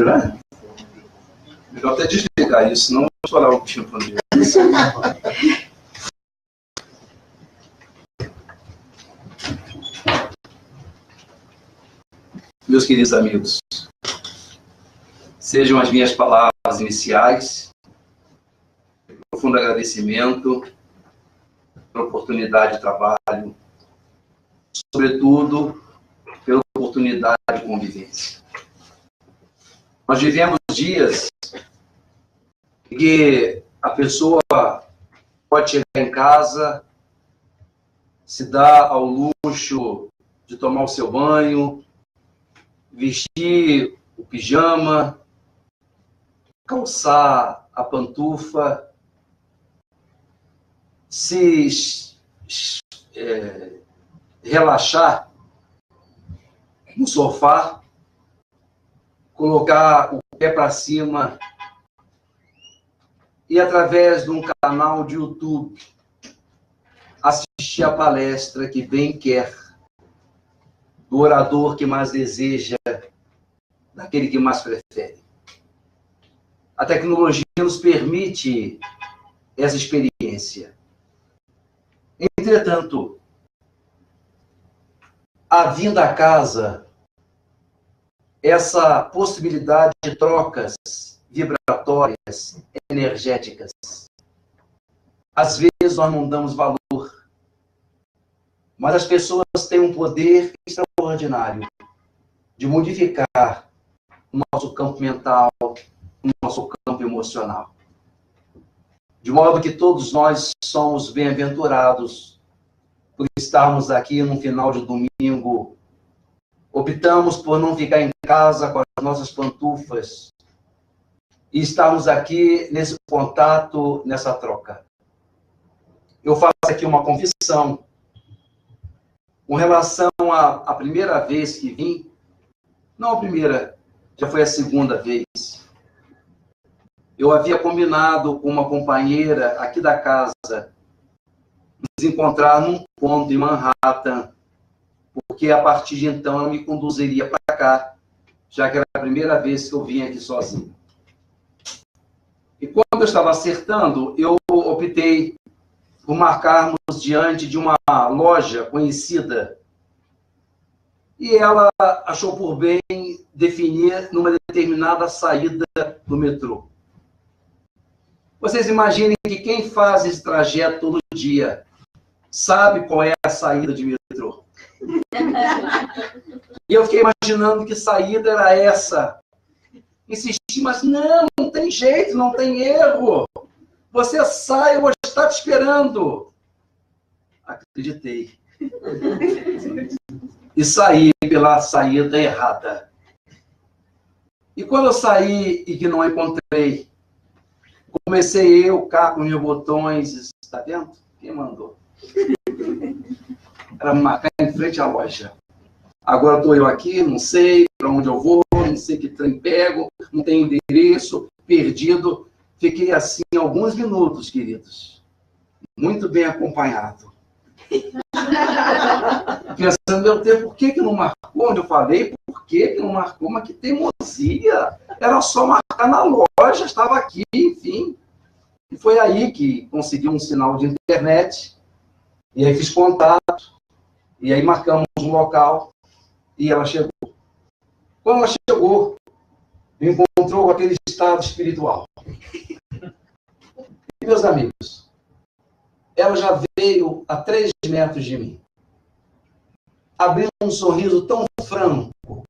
né? Melhor até desligar isso, senão eu vou estourar o bichinho para onde. Meus queridos amigos, sejam as minhas palavras iniciais, profundo agradecimento pela oportunidade de trabalho, sobretudo pela oportunidade de convivência. Nós vivemos dias em que a pessoa pode chegar em casa, se dar ao luxo de tomar o seu banho, vestir o pijama, calçar a pantufa, se relaxar no sofá, colocar o pé para cima e, através de um canal de YouTube, assistir a palestra que bem quer, do orador que mais deseja, daquele que mais prefere. A tecnologia nos permite essa experiência. Entretanto, a vinda à casa, essa possibilidade de trocas vibratórias, energéticas, às vezes nós não damos valor, mas as pessoas têm um poder extraordinário de modificar o nosso campo mental, o nosso campo emocional. De modo que todos nós somos bem-aventurados por estarmos aqui no final de domingo. Optamos por não ficar em casa com as nossas pantufas e estarmos aqui nesse contato, nessa troca. Eu faço aqui uma confissão. Com relação à primeira vez que vim, não a primeira, já foi a segunda vez. Eu havia combinado com uma companheira aqui da casa nos encontrar num ponto em Manhattan, porque a partir de então ela me conduziria para cá, já que era a primeira vez que eu vinha aqui sozinho. E quando eu estava acertando, eu optei por marcarmos diante de uma loja conhecida. E ela achou por bem definir numa determinada saída do metrô. Vocês imaginem que quem faz esse trajeto todo dia sabe qual é a saída de metrô. E eu fiquei imaginando que saída era essa. Insisti, mas não tem jeito, não tem erro. Você sai, eu vou estar te esperando. Acreditei. E saí pela saída errada. E quando eu saí e que não encontrei, comecei eu cá com meus botões. Está vendo? Quem mandou? Era marcar em frente à loja. Agora estou eu aqui, não sei para onde eu vou, não sei que trem pego, não tenho endereço, perdido. Fiquei assim alguns minutos, queridos. Muito bem acompanhado. Pensando, meu Deus, por que não marcou onde eu falei? Por que não marcou? Mas que teimosia! Era só marcar na loja, estava aqui, enfim. E foi aí que consegui um sinal de internet, e aí fiz contato, e aí marcamos um local, e ela chegou. Quando ela chegou, me encontrou com aquele estado espiritual. E, meus amigos, ela já veio a 3 metros de mim. Abriu um sorriso tão franco,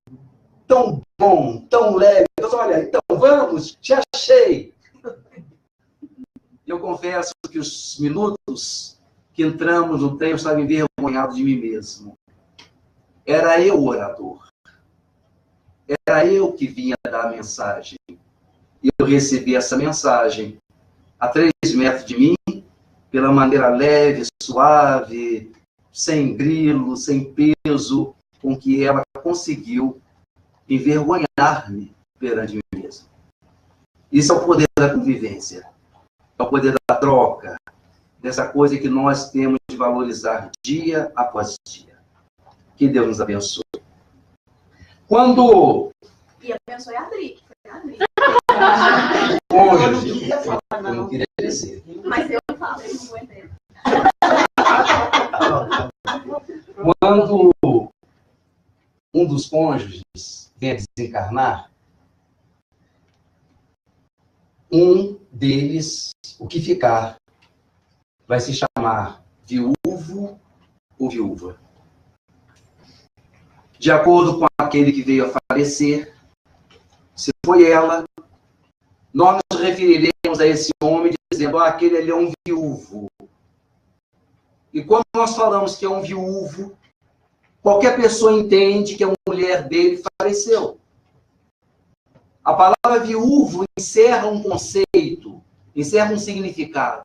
tão bom, tão leve. Eu disse, olha, então vamos, te achei. Eu confesso que os minutos que entramos no trem, eu estava envergonhado de mim mesmo. Era eu o orador. Era eu que vinha dar a mensagem. E eu recebi essa mensagem a 3 metros de mim, pela maneira leve, suave, sem grilo, sem peso, com que ela conseguiu envergonhar-me perante mim mesmo. Isso é o poder da convivência. É o poder da troca, dessa coisa que nós temos de valorizar dia após dia. Que Deus nos abençoe. Quando... E abençoe a Adri, que foi Cônjuge. Eu não queria dizer. Mas eu falo, eu não vou entender. Quando um dos cônjuges vem a desencarnar, um deles, o que ficar, vai se chamar viúvo ou viúva. De acordo com aquele que veio a falecer, se foi ela, nós nos referiremos a esse homem dizendo, aquele ali é um viúvo. E quando nós falamos que é um viúvo, qualquer pessoa entende que a mulher dele faleceu. A palavra viúvo encerra um conceito, encerra um significado.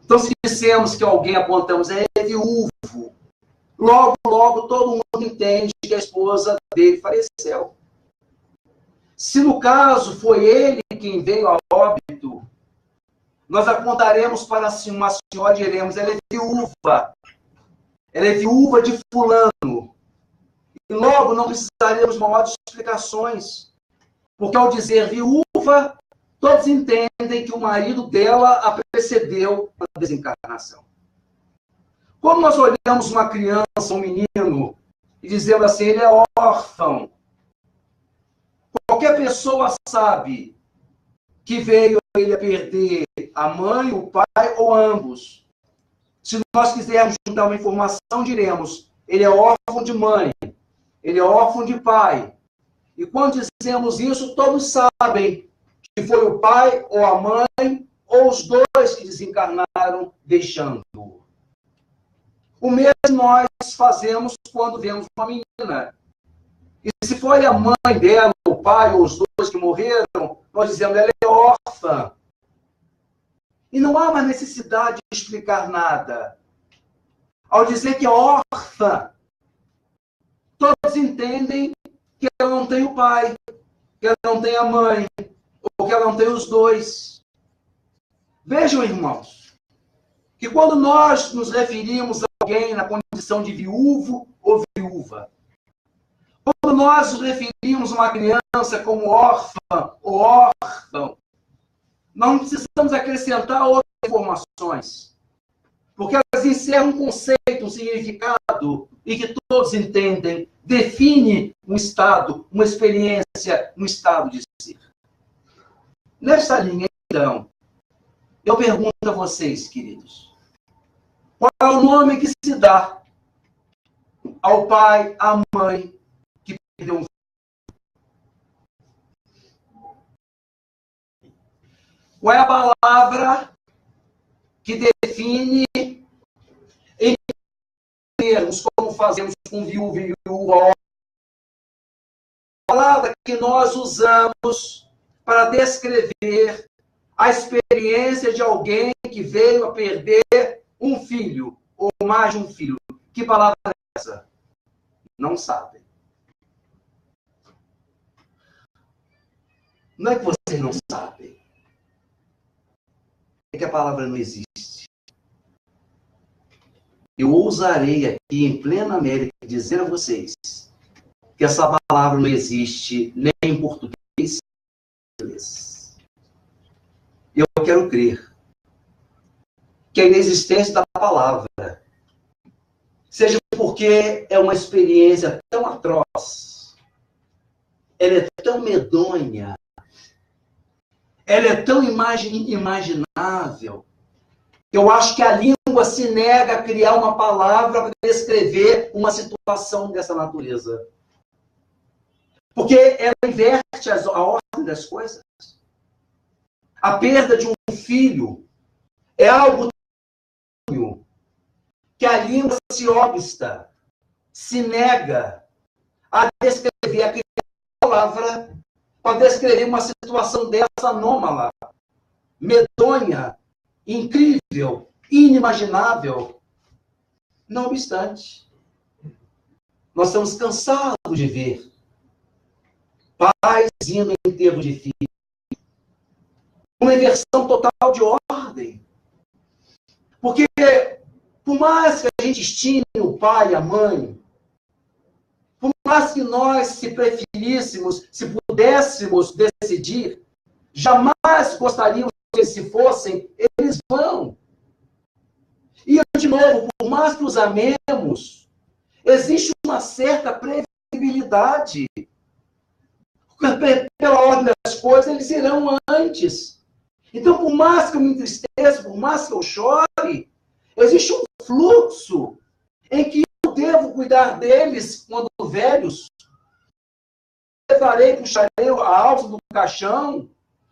Então, se dissemos que alguém apontamos é viúvo, logo, logo todo mundo entende que a esposa dele faleceu. Se no caso foi ele quem veio a óbito, nós apontaremos para uma senhora e diremos, ela é viúva. Ela é viúva de fulano. E logo não precisaremos de maiores explicações. Porque ao dizer viúva, todos entendem que o marido dela a precedeu na desencarnação. Quando nós olhamos uma criança, um menino, e dizemos assim, ele é órfão, qualquer pessoa sabe que veio ele a perder a mãe, o pai ou ambos. Se nós quisermos juntar uma informação, diremos, ele é órfão de mãe, ele é órfão de pai. E quando dizemos isso, todos sabem que foi o pai ou a mãe ou os dois que desencarnaram deixando-o. O mesmo nós fazemos quando vemos uma menina. E se foi a mãe dela, o pai ou os dois que morreram, nós dizemos ela é órfã. E não há mais necessidade de explicar nada. Ao dizer que é órfã, todos entendem que ela não tem o pai, que ela não tem a mãe, ou que ela não tem os dois. Vejam, irmãos, que quando nós nos referimos a alguém na condição de viúvo ou viúva, quando nós nos referimos a uma criança como órfã ou órfão, nós não precisamos acrescentar outras informações, porque elas encerram um conceito, um significado, e que todos entendem, define um estado, uma experiência, um estado de ser. Nesta linha, então, eu pergunto a vocês, queridos, qual é o nome que se dá ao pai, à mãe, que perdeu um filho? Qual é a palavra que define em termos, como fazemos com viúva e viúva? A palavra que nós usamos para descrever a experiência de alguém que veio a perder um filho, ou mais de um filho. Que palavra é essa? Não sabem. Não é que vocês não sabem. É que a palavra não existe. Eu ousarei aqui, em plena América, dizer a vocês que essa palavra não existe nem em português nem em inglês. Eu quero crer que a inexistência da palavra seja porque é uma experiência tão atroz, ela é tão medonha, ela é tão inimaginável, que eu acho que a língua se nega a criar uma palavra para descrever uma situação dessa natureza. Porque ela inverte a ordem das coisas. A perda de um filho é algo que a língua se obsta, se nega a descrever, a criar uma palavra para descrever uma situação dessa anômala, medonha, incrível, inimaginável. Não obstante, nós estamos cansados de ver pais indo em enterro de filho. Uma inversão total de ordem. Porque, por mais que a gente estime o pai e a mãe, Por mais que nós, se preferíssemos, se pudéssemos decidir, jamais gostaríamos que eles se fossem, eles vão. E, de novo, por mais que os amemos, existe uma certa previsibilidade. Pela ordem das coisas, eles irão antes. Então, por mais que eu me entristeça, por mais que eu chore, existe um fluxo em que eu devo cuidar deles quando velhos. Levarei, puxarei a alça do caixão.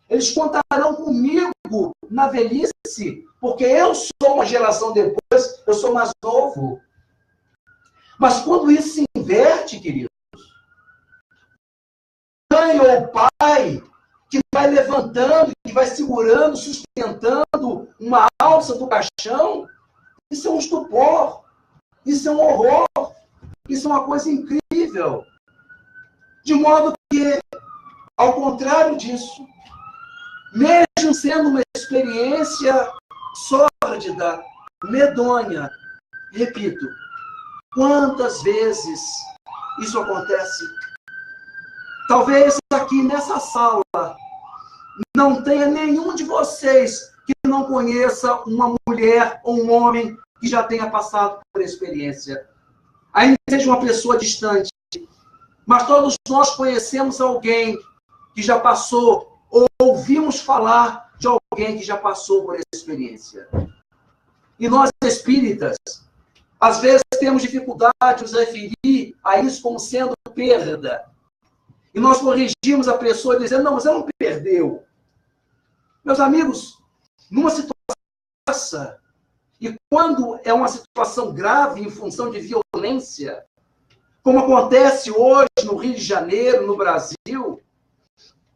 Eles contarão comigo na velhice, porque eu sou uma geração depois, eu sou mais novo. Mas quando isso se inverte, queridos, mãe ou pai que vai levantando, que vai segurando, sustentando uma alça do caixão, isso é um estupor, isso é um horror, isso é uma coisa incrível. De modo que, ao contrário disso, mesmo sendo uma experiência sórdida, medonha, repito, quantas vezes isso acontece? Talvez aqui nessa sala não tenha nenhum de vocês que não conheça uma mulher ou um homem que já tenha passado por experiência. Ainda seja uma pessoa distante, mas todos nós conhecemos alguém que já passou, ou ouvimos falar de alguém que já passou por essa experiência. E nós, espíritas, às vezes temos dificuldade de nos referir a isso como sendo perda. E nós corrigimos a pessoa dizendo, não, você não perdeu. Meus amigos, numa situação dessa, e quando é uma situação grave em função de violência, como acontece hoje no Rio de Janeiro, no Brasil,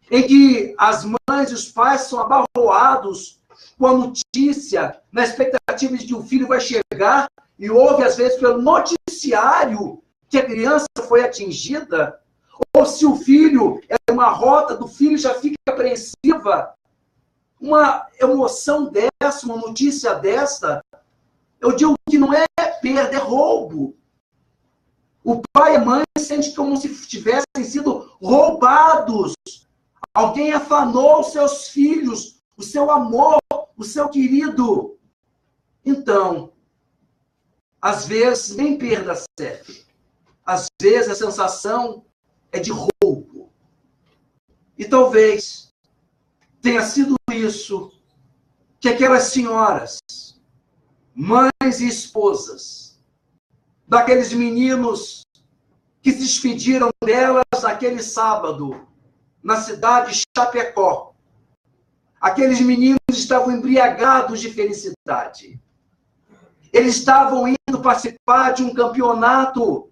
em que as mães e os pais são abarroados com a notícia, na expectativa de que o filho vai chegar, e ouve, às vezes, pelo noticiário que a criança foi atingida, ou se o filho é uma rota do filho, já fica apreensiva. Uma emoção dessa, uma notícia dessa, eu digo que não é perda, é roubo. O pai e a mãe sentem como se tivessem sido roubados. Alguém afanou os seus filhos, o seu amor, o seu querido. Então, às vezes, nem perda serve. Às vezes, a sensação é de roubo. E talvez tenha sido isso que aquelas senhoras, mães e esposas, daqueles meninos que se despediram delas naquele sábado, na cidade de Chapecó. Aqueles meninos estavam embriagados de felicidade. Eles estavam indo participar de um campeonato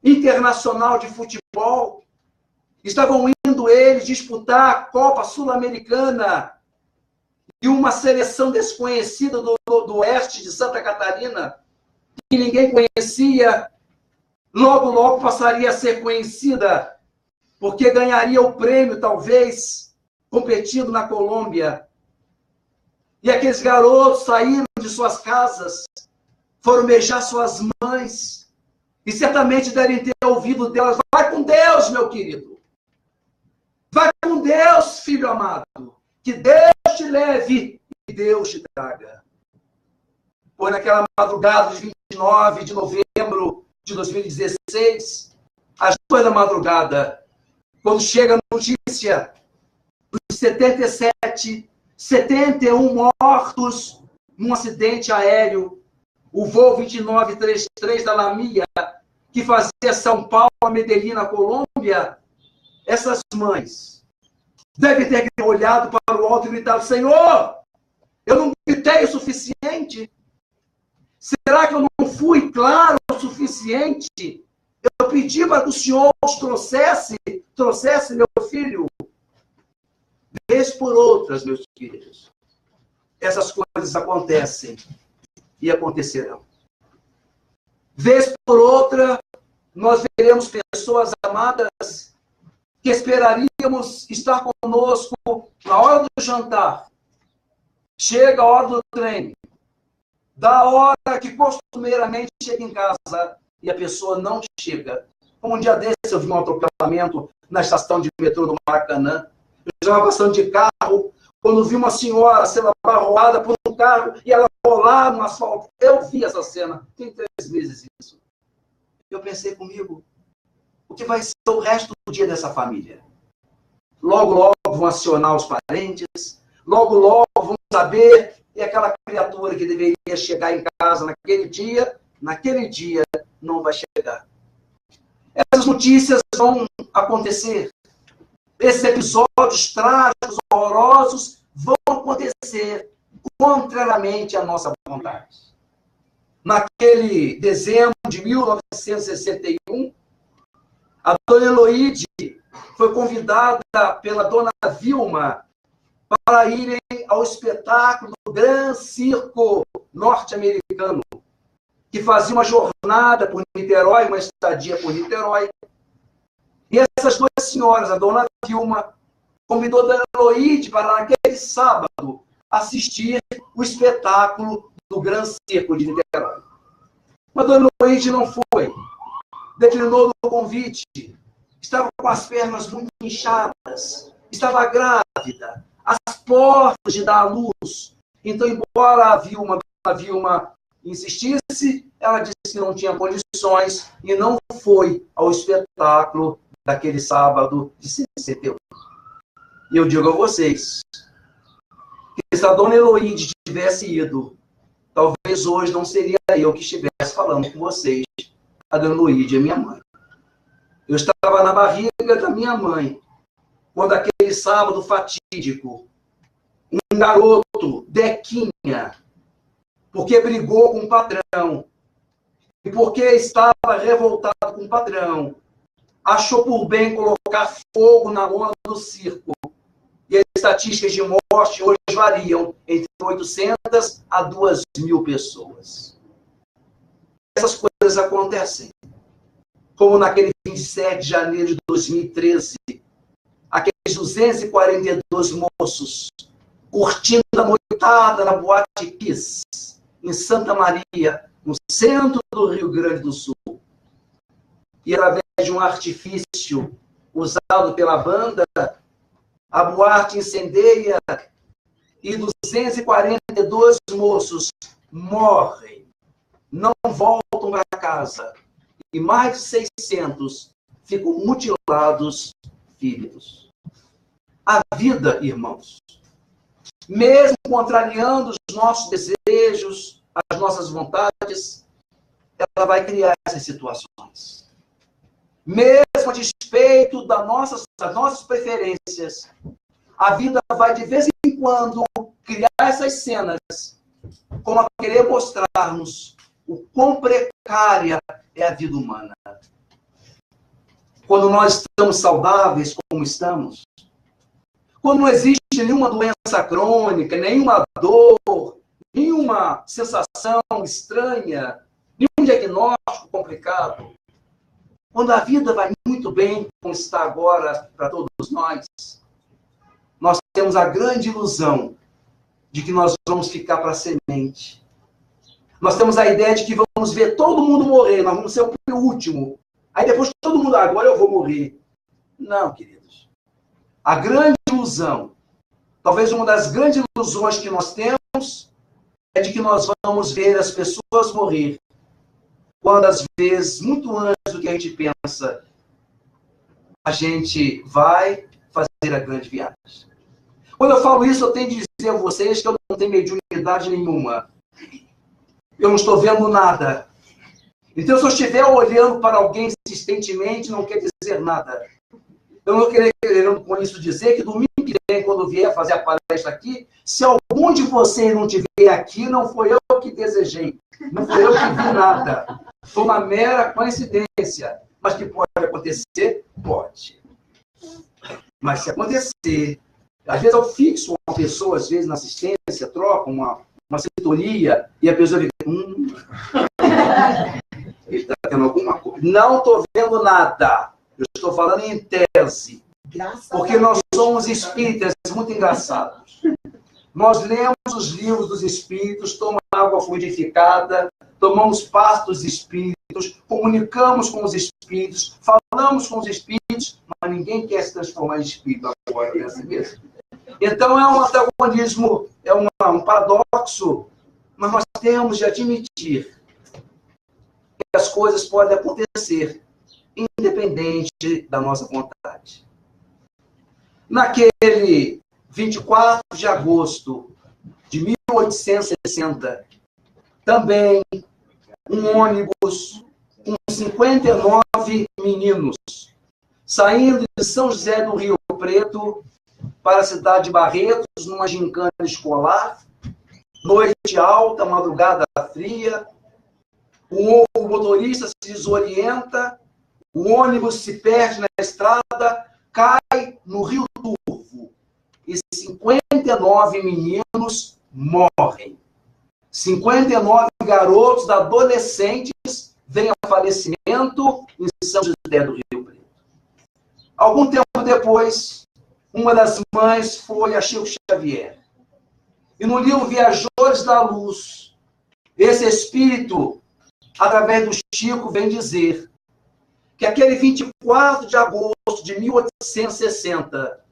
internacional de futebol. Estavam indo eles disputar a Copa Sul-Americana e uma seleção desconhecida do oeste de Santa Catarina, que ninguém conhecia, logo passaria a ser conhecida, porque ganharia o prêmio, talvez, competindo na Colômbia. E aqueles garotos saíram de suas casas, foram beijar suas mães, e certamente devem ter ouvido delas, vai com Deus, meu querido. Vai com Deus, filho amado. Que Deus te leve e Deus te traga. Foi naquela madrugada de 29 de novembro de 2016, às 2 da madrugada, quando chega a notícia dos 71 mortos num acidente aéreo, o voo 2933 da Lamia, que fazia São Paulo a Medellín, na Colômbia, essas mães devem ter olhado para o alto e gritado, Senhor, eu não gritei o suficiente? Será que eu não fui claro o suficiente? Eu pedi para que o Senhor os trouxesse meu filho. Vez por outras, meus queridos, essas coisas acontecem e acontecerão. Vez por outra, nós veremos pessoas amadas que esperaríamos estar conosco na hora do jantar. Chega a hora do treino, da hora que costumeiramente chega em casa e a pessoa não chega. Como um dia desse eu vi um atropelamento na estação de metrô do Maracanã. Eu estava passando de carro, quando vi uma senhora sendo abarroada por um carro e ela rolar no asfalto. Eu vi essa cena. Tem 3 meses isso. Eu pensei comigo, o que vai ser o resto do dia dessa família? Logo, logo vão acionar os parentes, logo, logo vão saber, e aquela criatura que deveria chegar em casa naquele dia não vai chegar. Essas notícias vão acontecer. Esses episódios trágicos, horrorosos, vão acontecer contrariamente à nossa vontade. Naquele dezembro de 1961, a dona Eloíde foi convidada pela dona Vilma para irem ao espetáculo do Gran Circo norte-americano, que fazia uma jornada por Niterói, uma estadia por Niterói. E essas 2 senhoras, a dona Vilma, convidou a dona Eloíde para, naquele sábado, assistir o espetáculo do Gran Circo de Niterói. Mas a dona Eloíde não foi. Declinou do convite. Estava com as pernas muito inchadas. Estava grávida. Às portas de dar à luz. Então, embora a Vilma insistisse, ela disse que não tinha condições e não foi ao espetáculo daquele sábado de 61. E eu digo a vocês, que se a dona Eloíde tivesse ido, talvez hoje não seria eu que estivesse falando com vocês. A dona Eloíde é minha mãe. Eu estava na barriga da minha mãe, quando aquele sábado fatídico, um garoto, Dequinha, porque brigou com o patrão, e porque estava revoltado com o patrão, achou por bem colocar fogo na lona do circo. E as estatísticas de morte hoje variam entre 800 a 2.000 pessoas. Essas coisas acontecem. Como naquele 27 de janeiro de 2013, aqueles 242 moços curtindo a noitada na Boate Kiss, em Santa Maria, no centro do Rio Grande do Sul. E através de um artifício usado pela banda, a boate incendeia e 242 moços morrem, não voltam para casa. E mais de 600 ficam mutilados, feridos. A vida, irmãos, mesmo contrariando os nossos desejos, as nossas vontades, ela vai criar essas situações. Mesmo a despeito das nossas preferências, a vida vai, de vez em quando, criar essas cenas, como a querer mostrar-nos o quão precária é a vida humana. Quando nós estamos saudáveis como estamos, quando não existe nenhuma doença crônica, nenhuma dor, nenhuma sensação estranha, nenhum diagnóstico complicado, quando a vida vai muito bem, como está agora para todos nós, nós temos a grande ilusão de que nós vamos ficar para semente. Nós temos a ideia de que vamos ver todo mundo morrer, nós vamos ser o último. Aí depois todo mundo, agora eu vou morrer. Não, queridos. A grande ilusão, talvez uma das grandes ilusões que nós temos, é de que nós vamos ver as pessoas morrer. Quando, às vezes, muito antes do que a gente pensa, a gente vai fazer a grande viagem. Quando eu falo isso, eu tenho de dizer a vocês que eu não tenho mediunidade nenhuma. Eu não estou vendo nada. Então, se eu estiver olhando para alguém insistentemente, não quer dizer nada. Eu não quero com isso dizer que domingo que vem, quando vier fazer a palestra aqui, se algum de vocês não estiver aqui, não foi eu que desejei. Não foi eu que vi nada. Foi uma mera coincidência. Mas que pode acontecer? Pode. Mas se acontecer, às vezes eu fixo uma pessoa, às vezes na assistência, troca uma sintonia, e a pessoa fica, ele está tendo alguma coisa. Não estou vendo nada. Eu estou falando em tese. Porque nós somos espíritas muito engraçados. Nós lemos os livros dos espíritos, tomamos água fluidificada, tomamos pastos espíritos, espíritos, comunicamos com os espíritos, falamos com os espíritos, mas ninguém quer se transformar em espírito agora, não é assim mesmo? Então é um antagonismo, é um paradoxo, mas nós temos de admitir que as coisas podem acontecer independente da nossa vontade. Naquele 24 de agosto de 1860, também um ônibus com 59 meninos, saindo de São José do Rio Preto para a cidade de Barretos, numa gincana escolar, noite alta, madrugada fria, o motorista se desorienta, o ônibus se perde na estrada, cai no Rio Turvo e 59 meninos morrem. 59 garotos, adolescentes, vêm a falecimento em São José do Rio Preto. Algum tempo depois, uma das mães foi a Chico Xavier. E no livro Viajores da Luz, esse espírito, através do Chico, vem dizer que aquele 24 de agosto de 1860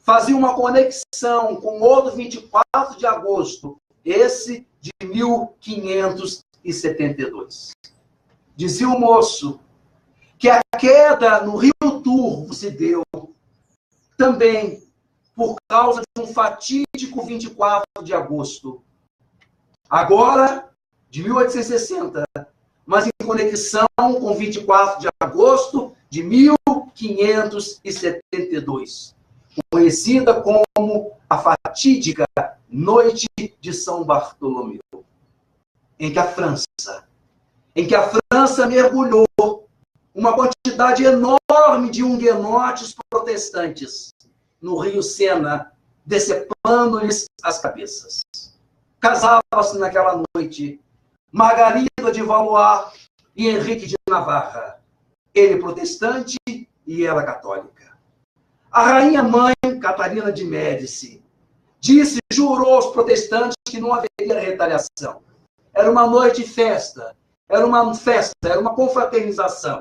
fazia uma conexão com outro 24 de agosto, esse de 1572. Dizia o moço que a queda no Rio Turvo se deu também por causa de um fatídico 24 de agosto. Agora, de 1860, mas em conexão com 24 de agosto de 1572, conhecida como a fatídica Noite de São Bartolomeu, em que a França mergulhou uma quantidade enorme de huguenotes protestantes no Rio Sena, decepando-lhes as cabeças. Casavam-se naquela noite Margarida de Valois e Henrique de Navarra, ele protestante e ela católica. A rainha-mãe, Catarina de Médici, jurou aos protestantes que não haveria retaliação. Era uma noite de festa, era uma confraternização,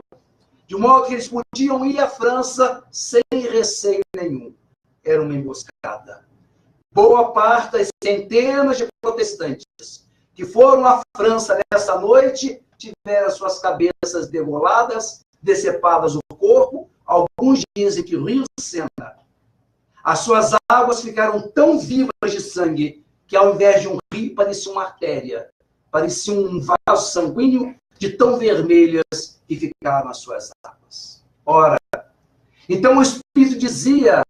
de modo que eles podiam ir à França sem receio nenhum. Era uma emboscada. Boa parte das centenas de protestantes que foram à França nessa noite tiveram suas cabeças degoladas, decepadas do corpo. Alguns dizem que o Rio Sena, as suas águas ficaram tão vivas de sangue que, ao invés de um rio, parecia uma artéria, parecia um vaso sanguíneo de tão vermelhas que ficaram as suas águas. Ora, então o Espírito dizia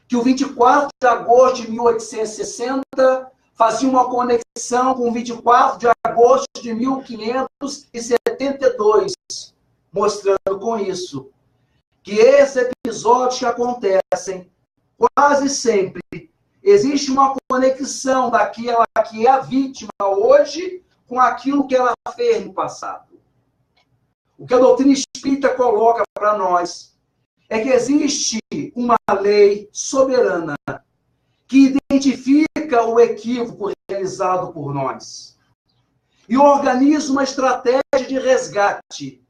que o 24 de agosto de 1860 fazia uma conexão com o 24 de agosto de 1572, mostrando com isso que esses episódios que acontecem quase sempre existe uma conexão daquela que é a vítima hoje com aquilo que ela fez no passado. O que a doutrina espírita coloca para nós é que existe uma lei soberana que identifica o equívoco realizado por nós e organiza uma estratégia de resgate.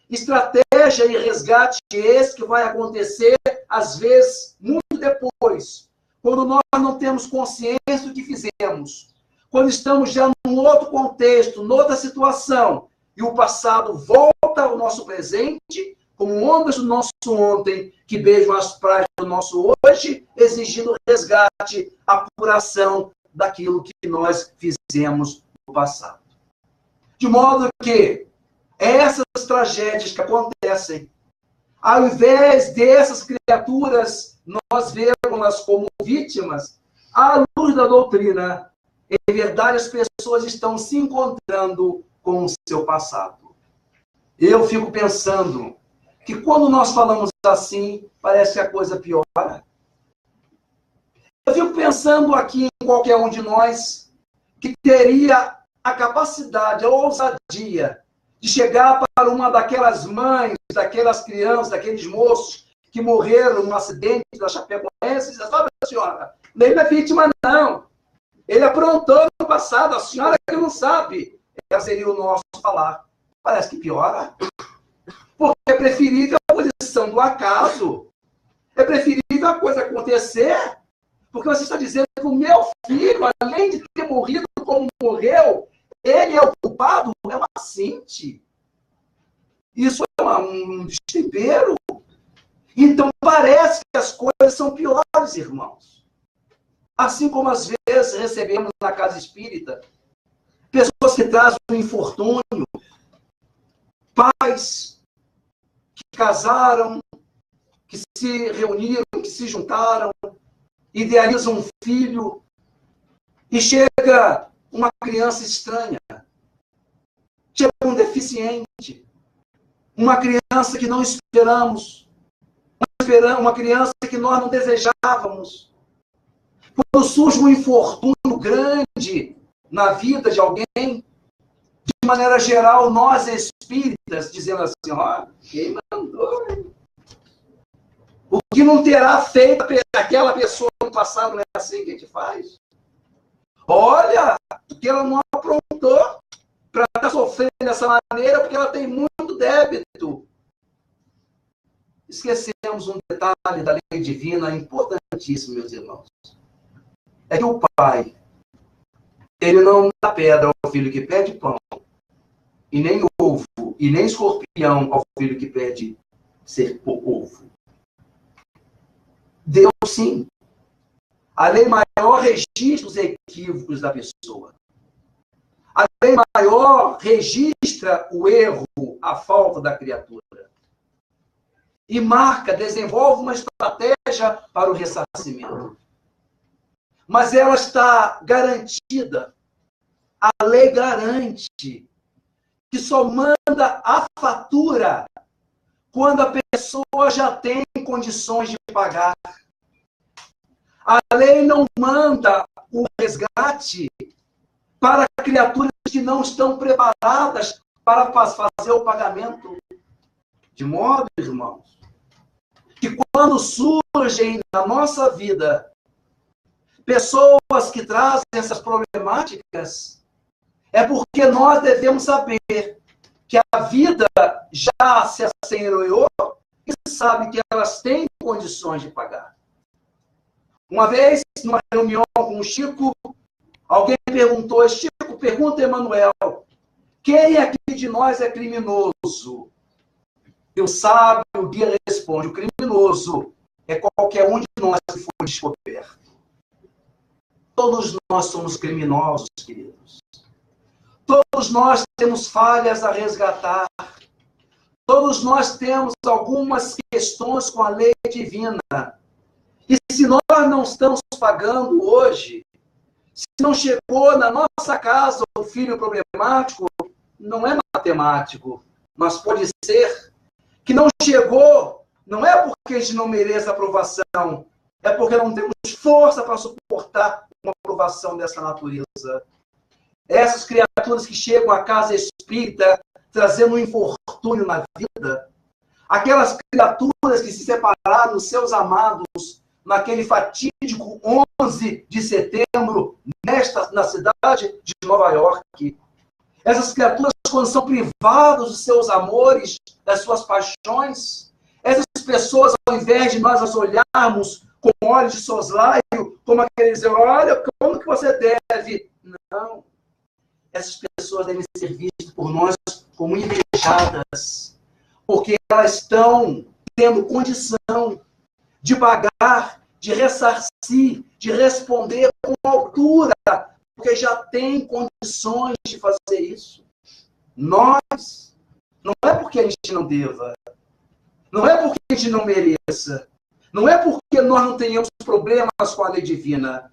Estratégia e resgate esse que vai acontecer, às vezes, muito depois, quando nós não temos consciência do que fizemos, quando estamos já num outro contexto, noutra situação, e o passado volta ao nosso presente, como ondas do nosso ontem, que beijam as praias do nosso hoje, exigindo resgate, apuração daquilo que nós fizemos no passado. De modo que essas tragédias que acontecem, ao invés dessas criaturas nós vemos-las como vítimas, à luz da doutrina, em verdade as pessoas estão se encontrando com o seu passado. Eu fico pensando que quando nós falamos assim, parece que a coisa piora. Eu fico pensando aqui em qualquer um de nós que teria a capacidade, a ousadia de chegar para uma daquelas mães, daquelas crianças, daqueles moços que morreram num acidente da Chapecoense e dizer, sabe, senhora, ele não é vítima, não. Ele aprontou no passado, a senhora que não sabe. Esse seria o nosso falar. Parece que piora. Porque é preferível a posição do acaso. É preferível a coisa acontecer. Porque você está dizendo que o meu filho, além de ter morrido como morreu, ele é o culpado? É uma cinte. Isso é um destempero. Então parece que as coisas são piores, irmãos. Assim como às vezes recebemos na casa espírita pessoas que trazem um infortúnio, pais que casaram, que se reuniram, que se juntaram, idealizam um filho e chega uma criança estranha, chega um deficiente, uma criança que não esperamos, uma criança que nós não desejávamos. Quando surge um infortúnio grande na vida de alguém, de maneira geral, nós espíritas, dizendo assim, ó, quem mandou? Hein? O que não terá feito aquela pessoa no passado não é assim que a gente faz? Olha, porque ela não aprontou para estar sofrendo dessa maneira, porque ela tem muito débito. Esquecemos um detalhe da lei divina importantíssimo, meus irmãos. É que o pai, ele não dá pedra ao filho que pede pão, e nem ovo, e nem escorpião ao filho que pede ser ovo. Deus, sim. A lei maior registra os equívocos da pessoa. A lei maior registra o erro, a falta da criatura. E marca, desenvolve uma estratégia para o ressarcimento. Mas ela está garantida. A lei garante que só manda a fatura quando a pessoa já tem condições de pagar. A lei não manda o resgate para criaturas que não estão preparadas para fazer o pagamento. De modo, irmãos, que quando surgem na nossa vida pessoas que trazem essas problemáticas, é porque nós devemos saber que a vida já se assenhoreou e sabe que elas têm condições de pagar. Uma vez, numa reunião com o Chico, alguém perguntou, Chico, pergunta a Emanuel, quem aqui de nós é criminoso? E o sábio, o guia responde, o criminoso é qualquer um de nós que for descoberto. Todos nós somos criminosos, queridos. Todos nós temos falhas a resgatar. Todos nós temos algumas questões com a lei divina. E se nós não estamos pagando hoje, se não chegou na nossa casa o filho problemático, não é matemático, mas pode ser que não chegou, não é porque a gente não merece aprovação, é porque não temos força para suportar uma aprovação dessa natureza. Essas criaturas que chegam à casa espírita trazendo um infortúnio na vida, aquelas criaturas que se separaram dos seus amados naquele fatídico 11 de setembro, na cidade de Nova York. Essas criaturas, quando são privadas dos seus amores, das suas paixões, essas pessoas, ao invés de nós as olharmos com olhos de soslaio, como aqueles dizer, olha, como que você deve? Não. Essas pessoas devem ser vistas por nós como invejadas, porque elas estão tendo condição de pagar, de ressarcir, de responder com altura, porque já tem condições de fazer isso. Nós, não é porque a gente não deva, não é porque a gente não mereça, não é porque nós não tenhamos problemas com a lei divina,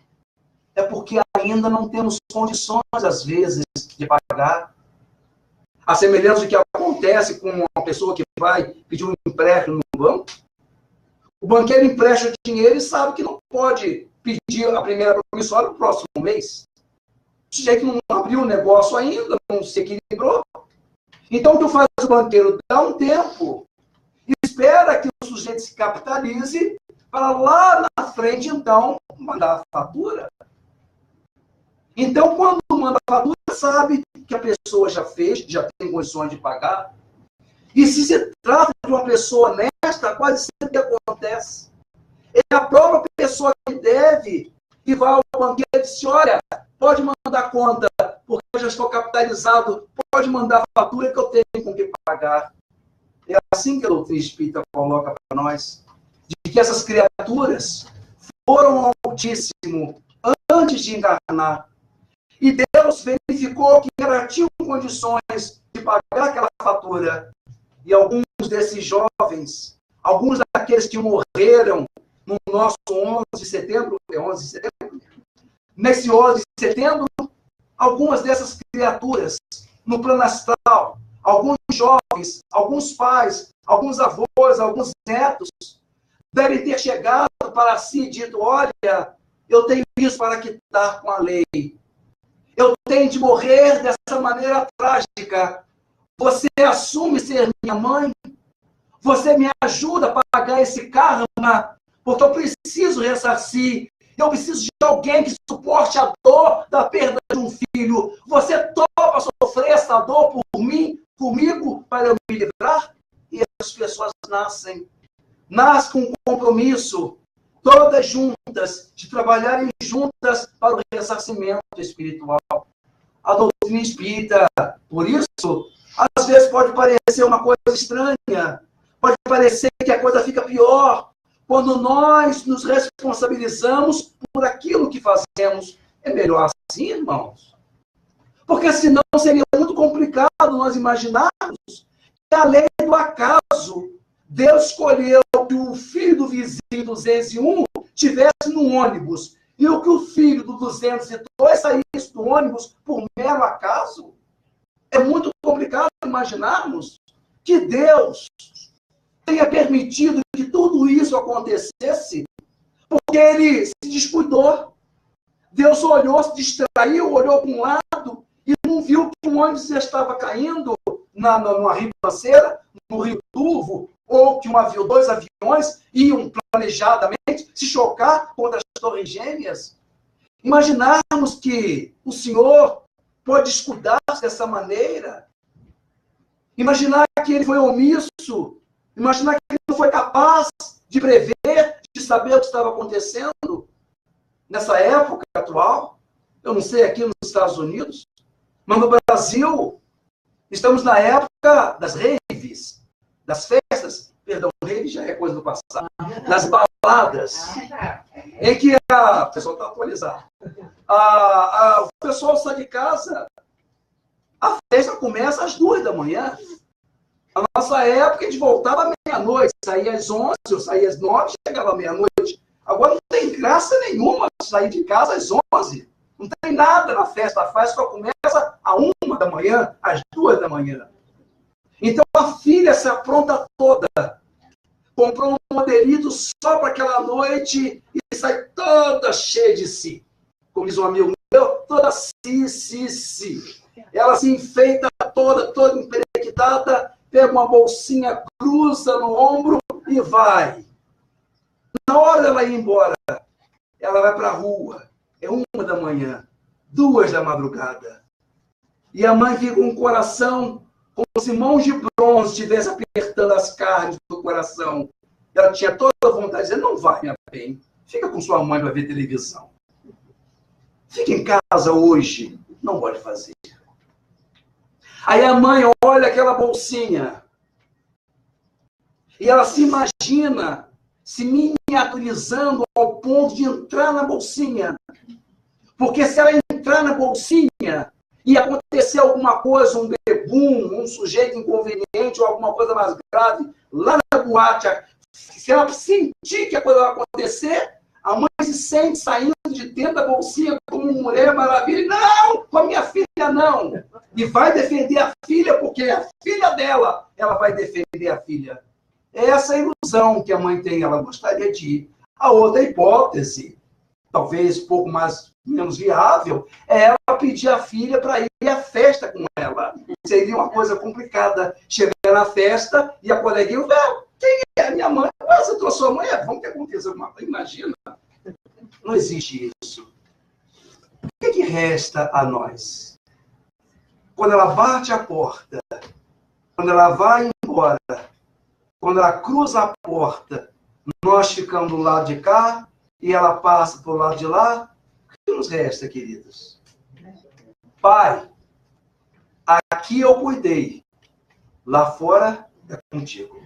é porque ainda não temos condições, às vezes, de pagar. A semelhança do que acontece com uma pessoa que vai pedir um empréstimo no banco. O banqueiro empresta o dinheiro e sabe que não pode pedir a primeira promissória no próximo mês. O sujeito não abriu o negócio ainda, não se equilibrou. Então, o que faz o banqueiro? Dá um tempo, espera que o sujeito se capitalize, para lá na frente, então, mandar a fatura. Então, quando manda a fatura, sabe que a pessoa já fez, já tem condições de pagar. E se trata de uma pessoa honesta, quase sempre acontece. É a própria pessoa que deve e vai ao banqueiro e diz: olha, pode mandar conta, porque eu já estou capitalizado, pode mandar a fatura que eu tenho com que pagar. É assim que a doutrina espírita coloca para nós, de que essas criaturas foram ao Altíssimo antes de encarnar. E Deus verificou que elas tinham condições de pagar aquela fatura. E alguns desses jovens, alguns daqueles que morreram no nosso 11 de setembro, nesse 11 de setembro, algumas dessas criaturas, no plano astral, alguns jovens, alguns pais, alguns avós, alguns netos, devem ter chegado para si e dito: olha, eu tenho isso para quitar com a lei. Eu tenho de morrer dessa maneira trágica. Você assume ser minha mãe? Você me ajuda a pagar esse karma? Porque eu preciso ressarcir. Eu preciso de alguém que suporte a dor da perda de um filho. Você topa sofrer essa dor por mim, comigo, para eu me livrar? E essas pessoas nascem com um compromisso, todas juntas, de trabalharem juntas para o ressarcimento espiritual. A doutrina espírita, por isso, às vezes pode parecer uma coisa estranha, pode parecer que a coisa fica pior quando nós nos responsabilizamos por aquilo que fazemos. É melhor assim, irmãos? Porque senão seria muito complicado nós imaginarmos que a lei do acaso, Deus escolheu que o filho do vizinho 201 estivesse no ônibus e o que o filho do 202 saísse do ônibus por mero acaso. É muito complicado imaginarmos que Deus tenha permitido que tudo isso acontecesse, porque ele se descuidou. Deus olhou, se distraiu, olhou para um lado e não viu que um ônibus já estava caindo numa ribanceira, no Rio Turvo, ou que dois aviões iam planejadamente se chocar contra as torres gêmeas. Imaginarmos que o Senhor pode descuidar-se dessa maneira, imaginar que ele foi omisso, imaginar que ele não foi capaz de prever, de saber o que estava acontecendo nessa época atual. Eu não sei aqui nos Estados Unidos, mas no Brasil estamos na época das raves, das festas, perdão, rave já é coisa do passado, das baladas, em que o pessoal está atualizado. O pessoal sai de casa, a festa começa às 2 da manhã. Na nossa época, a gente voltava à meia-noite, saía às 11, eu saía às 9, chegava à meia-noite. Agora não tem graça nenhuma sair de casa às 11. Não tem nada na festa. A festa só começa às 1 da manhã, às 2 da manhã. Então a filha se apronta toda. Comprou um modelito só para aquela noite e sai toda cheia de si. Como diz um amigo meu, toda si. Ela se enfeita toda emperequitada, pega uma bolsinha, cruza no ombro e vai. Na hora dela ir embora, ela vai para a rua. É 1 da manhã, 2 da madrugada. E a mãe fica com o coração como se mãos de bronze estivesse apertando as carnes do coração. Ela tinha toda a vontade de dizer: não vai, minha bem, fica com sua mãe para ver televisão. Fica em casa hoje, não pode fazer. Aí a mãe olha aquela bolsinha e ela se imagina se miniaturizando ao ponto de entrar na bolsinha. Porque se ela entrar na bolsinha e acontecer alguma coisa, um bebum, um sujeito inconveniente ou alguma coisa mais grave, lá na boate, se ela sentir que a coisa vai acontecer, a mãe se sente saindo de dentro da bolsinha como Mulher Maravilha. Não, com a minha filha não. E vai defender a filha, porque é a filha dela, ela vai defender a filha. É essa a ilusão que a mãe tem, ela gostaria de ir. A outra hipótese, talvez um pouco menos viável, é ela pedir a filha para ir à festa com ela. Seria uma coisa complicada. Chegar na festa e a coleguinha, quem é? Minha mãe. Você trouxe sua mãe? Vamos que aconteceu alguma coisa. Imagina. Não existe isso. O que resta a nós? Quando ela bate a porta, quando ela vai embora, quando ela cruza a porta, nós ficamos do lado de cá e ela passa para o lado de lá, o que nos resta, queridos? Pai, aqui eu cuidei, lá fora é contigo.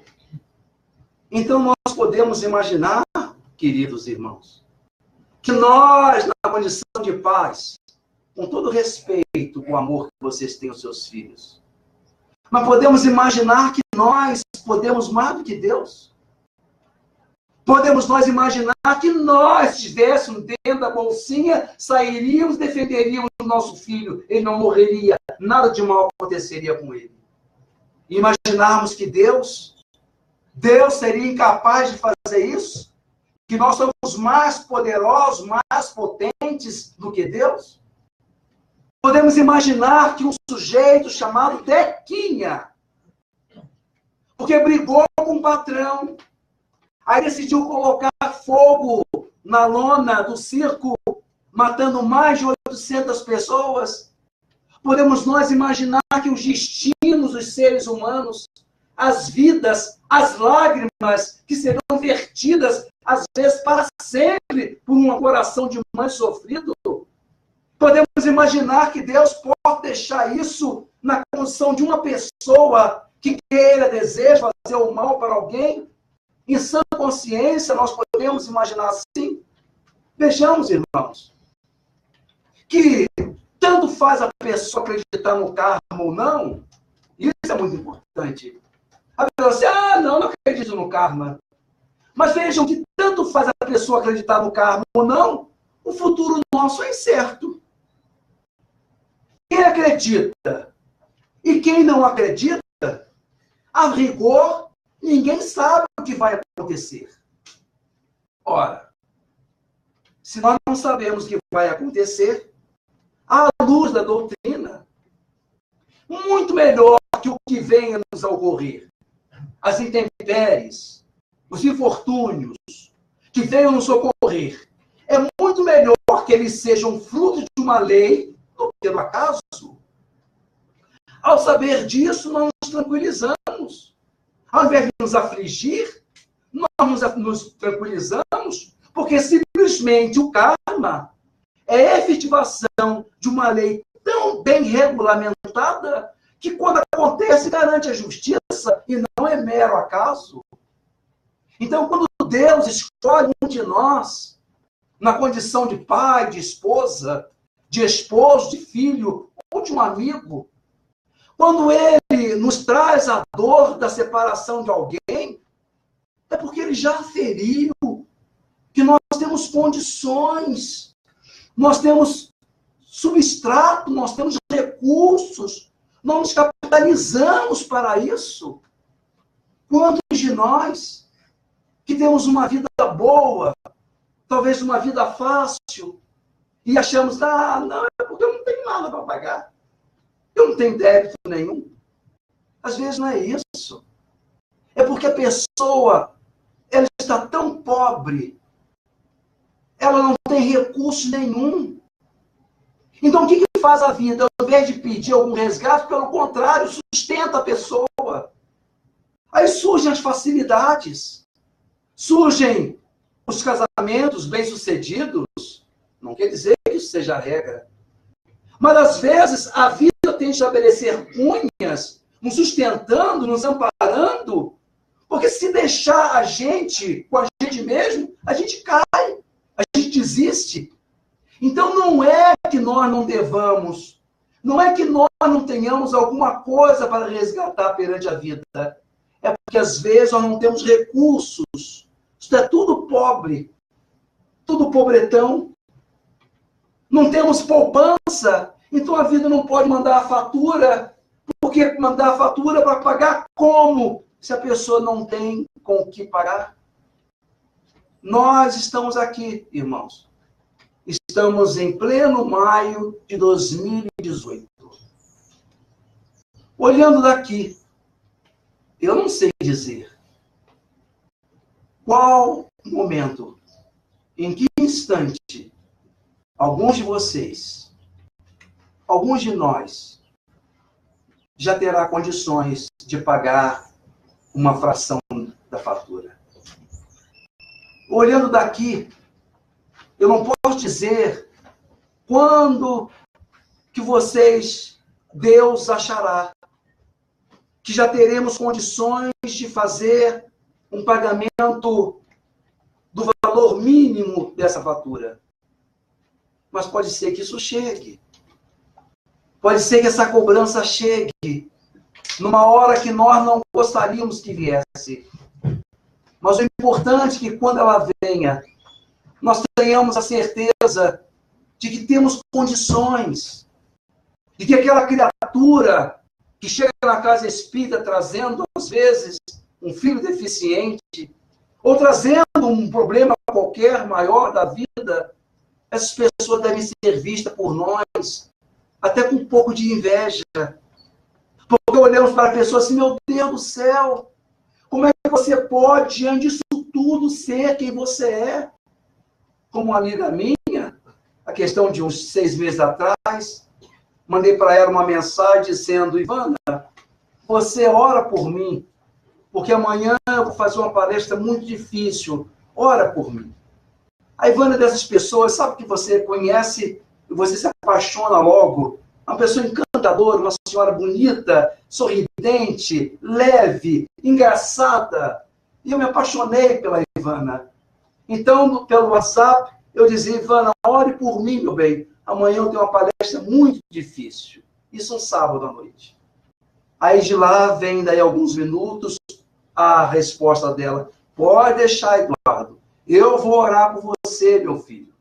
Então nós podemos imaginar, queridos irmãos, que nós, na condição de pais, com todo respeito, com o amor que vocês têm aos seus filhos, mas podemos imaginar que nós podemos mais do que Deus. Podemos nós imaginar que nós estivéssemos dentro da bolsinha, sairíamos, defenderíamos o nosso filho, ele não morreria, nada de mal aconteceria com ele. E imaginarmos que Deus seria incapaz de fazer isso? Que nós somos mais poderosos, mais potentes do que Deus? Podemos imaginar que um sujeito chamado Tequinha, porque brigou com o patrão, aí decidiu colocar fogo na lona do circo, matando mais de 800 pessoas. Podemos nós imaginar que os destinos dos seres humanos, as vidas, as lágrimas que serão vertidas, às vezes para sempre, por um coração de mãe sofrido. Podemos imaginar que Deus pode deixar isso na condição de uma pessoa que queira, deseja fazer o mal para alguém. Em sã consciência, nós podemos imaginar assim. Vejamos, irmãos, que tanto faz a pessoa acreditar no karma ou não, isso é muito importante. A pessoa diz, não acredito no karma. Mas vejam que tanto faz a pessoa acreditar no karma ou não, o futuro nosso é incerto. Quem acredita e quem não acredita, a rigor, ninguém sabe o que vai acontecer. Ora, se nós não sabemos o que vai acontecer, à luz da doutrina, muito melhor que o que venha nos ocorrer, as intempéries, os infortúnios que venham nos ocorrer, é muito melhor que eles sejam fruto de uma lei do que do acaso. Ao saber disso, nós nos tranquilizamos. Ao invés de nos afligir, nós nos tranquilizamos, porque simplesmente o karma é a efetivação de uma lei tão bem regulamentada que, quando acontece, garante a justiça e não é mero acaso. Então, quando Deus escolhe um de nós, na condição de pai, de esposa, de esposo, de filho ou de um amigo, quando Ele nos traz a dor da separação de alguém, é porque Ele já aferiu que nós temos condições, nós temos substrato, nós temos recursos, nós nos capitalizamos para isso. Quantos de nós que temos uma vida boa, talvez uma vida fácil, e achamos, não, é porque eu não tenho nada para pagar. Eu não tenho débito nenhum. Às vezes não é isso. É porque a pessoa, ela está tão pobre, ela não tem recurso nenhum. Então, o que faz a vida? Ao invés de pedir algum resgate, pelo contrário, sustenta a pessoa. Aí surgem as facilidades. Surgem os casamentos bem-sucedidos. Não quer dizer que isso seja a regra. Mas, às vezes, a vida tem de estabelecer cunhas, nos sustentando, nos amparando, porque se deixar a gente com a gente mesmo, a gente cai, a gente desiste. Então, não é que nós não devamos, não é que nós não tenhamos alguma coisa para resgatar perante a vida. É porque, às vezes, nós não temos recursos. Isso é tudo pobre, tudo pobretão. Não temos poupança, então a vida não pode mandar a fatura, porque mandar a fatura para pagar como? Se a pessoa não tem com o que pagar. Nós estamos aqui, irmãos. Estamos em pleno maio de 2018. Olhando daqui, eu não sei dizer qual momento, em que instante, alguns de vocês alguns de nós já terá condições de pagar uma fração da fatura. Olhando daqui, eu não posso dizer quando que Deus achará que já teremos condições de fazer um pagamento do valor mínimo dessa fatura. Mas pode ser que isso chegue. Pode ser que essa cobrança chegue numa hora que nós não gostaríamos que viesse. Mas o importante é que quando ela venha, nós tenhamos a certeza de que temos condições, de que aquela criatura que chega na casa espírita trazendo, às vezes, um filho deficiente, ou trazendo um problema qualquer maior da vida, essas pessoas devem ser vistas por nós, até com um pouco de inveja. Porque olhamos para a pessoa assim, meu Deus do céu, como é que você pode, diante disso tudo, ser quem você é? Como uma amiga minha, a questão de uns 6 meses atrás, mandei para ela uma mensagem dizendo, Ivana, você ora por mim, porque amanhã eu vou fazer uma palestra muito difícil, ora por mim. A Ivana é dessas pessoas, sabe, que você conhece e você se apaixona logo, uma pessoa encantadora, uma senhora bonita, sorridente, leve, engraçada. E eu me apaixonei pela Ivana. Então, pelo WhatsApp, eu dizia, Ivana, ore por mim, meu bem. Amanhã eu tenho uma palestra muito difícil. Isso um sábado à noite. Aí de lá vem daí alguns minutos a resposta dela. Pode deixar, Eduardo. Eu vou orar por você, meu filho.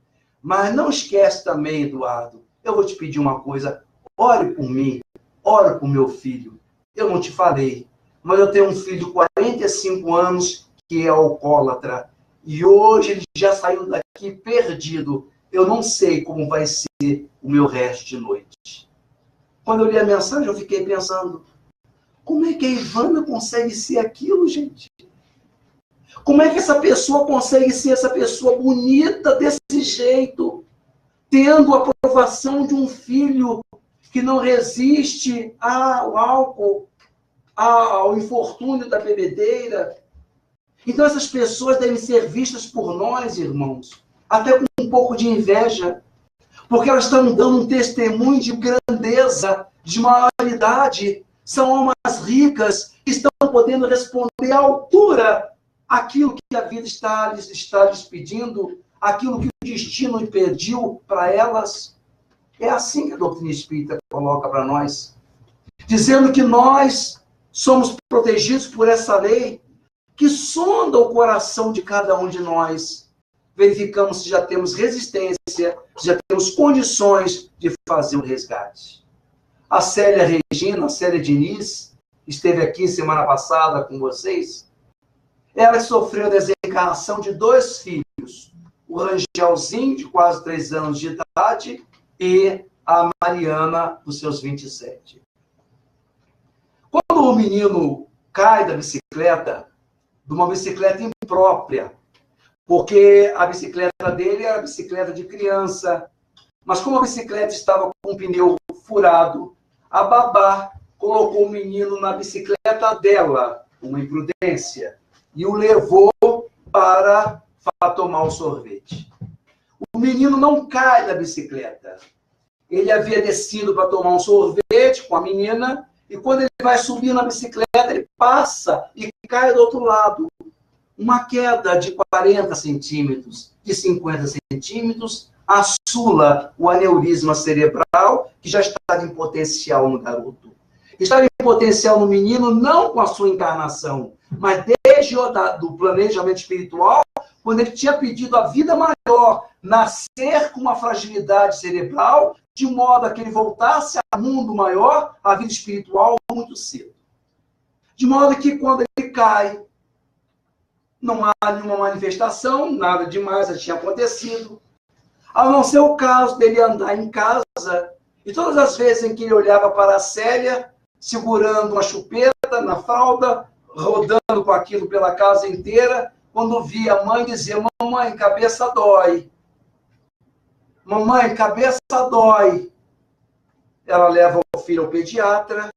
Mas não esquece também, Eduardo. Eu vou te pedir uma coisa. Ore por mim. Ore por meu filho. Eu não te falei, mas eu tenho um filho de 45 anos que é alcoólatra. E hoje ele já saiu daqui perdido. Eu não sei como vai ser o meu resto de noite. Quando eu li a mensagem, eu fiquei pensando, como é que a Ivana consegue ser aquilo, gente? Como é que essa pessoa consegue ser essa pessoa bonita desse jeito, tendo a aprovação de um filho que não resiste ao álcool, ao infortúnio da bebedeira? Então essas pessoas devem ser vistas por nós, irmãos, até com um pouco de inveja, porque elas estão dando um testemunho de grandeza, de maioridade. São almas ricas que estão podendo responder à altura aquilo que a vida está lhes pedindo, aquilo que o destino pediu para elas. É assim que a doutrina espírita coloca para nós, dizendo que nós somos protegidos por essa lei que sonda o coração de cada um de nós. Verificamos se já temos resistência, se já temos condições de fazer o resgate. A Célia Regina, a Célia Diniz, esteve aqui semana passada com vocês. Ela sofreu a desencarnação de 2 filhos, o Rangelzinho, de quase 3 anos de idade, e a Mariana, dos seus 27. Quando o menino cai da bicicleta, de uma bicicleta imprópria, porque a bicicleta dele era bicicleta de criança, mas como a bicicleta estava com o pneu furado, a babá colocou o menino na bicicleta dela, uma imprudência, e o levou para tomar o sorvete. O menino não cai da bicicleta. Ele havia descido para tomar um sorvete com a menina, e quando ele vai subir na bicicleta, ele passa e cai do outro lado. Uma queda de 40 centímetros, de 50 centímetros, assula o aneurisma cerebral, que já estava em potencial no garoto. Estava em potencial no menino, não com a sua encarnação, mas desde do planejamento espiritual, quando ele tinha pedido a vida maior, nascer com uma fragilidade cerebral, de modo a que ele voltasse ao mundo maior, a vida espiritual, muito cedo. De modo que quando ele cai, não há nenhuma manifestação, nada demais já tinha acontecido, a não ser o caso dele andar em casa, e todas as vezes em que ele olhava para a Célia, segurando uma chupeta na fralda, rodando com aquilo pela casa inteira, quando via a mãe dizer, mamãe, cabeça dói. Mamãe, cabeça dói. ela leva o filho ao pediatra,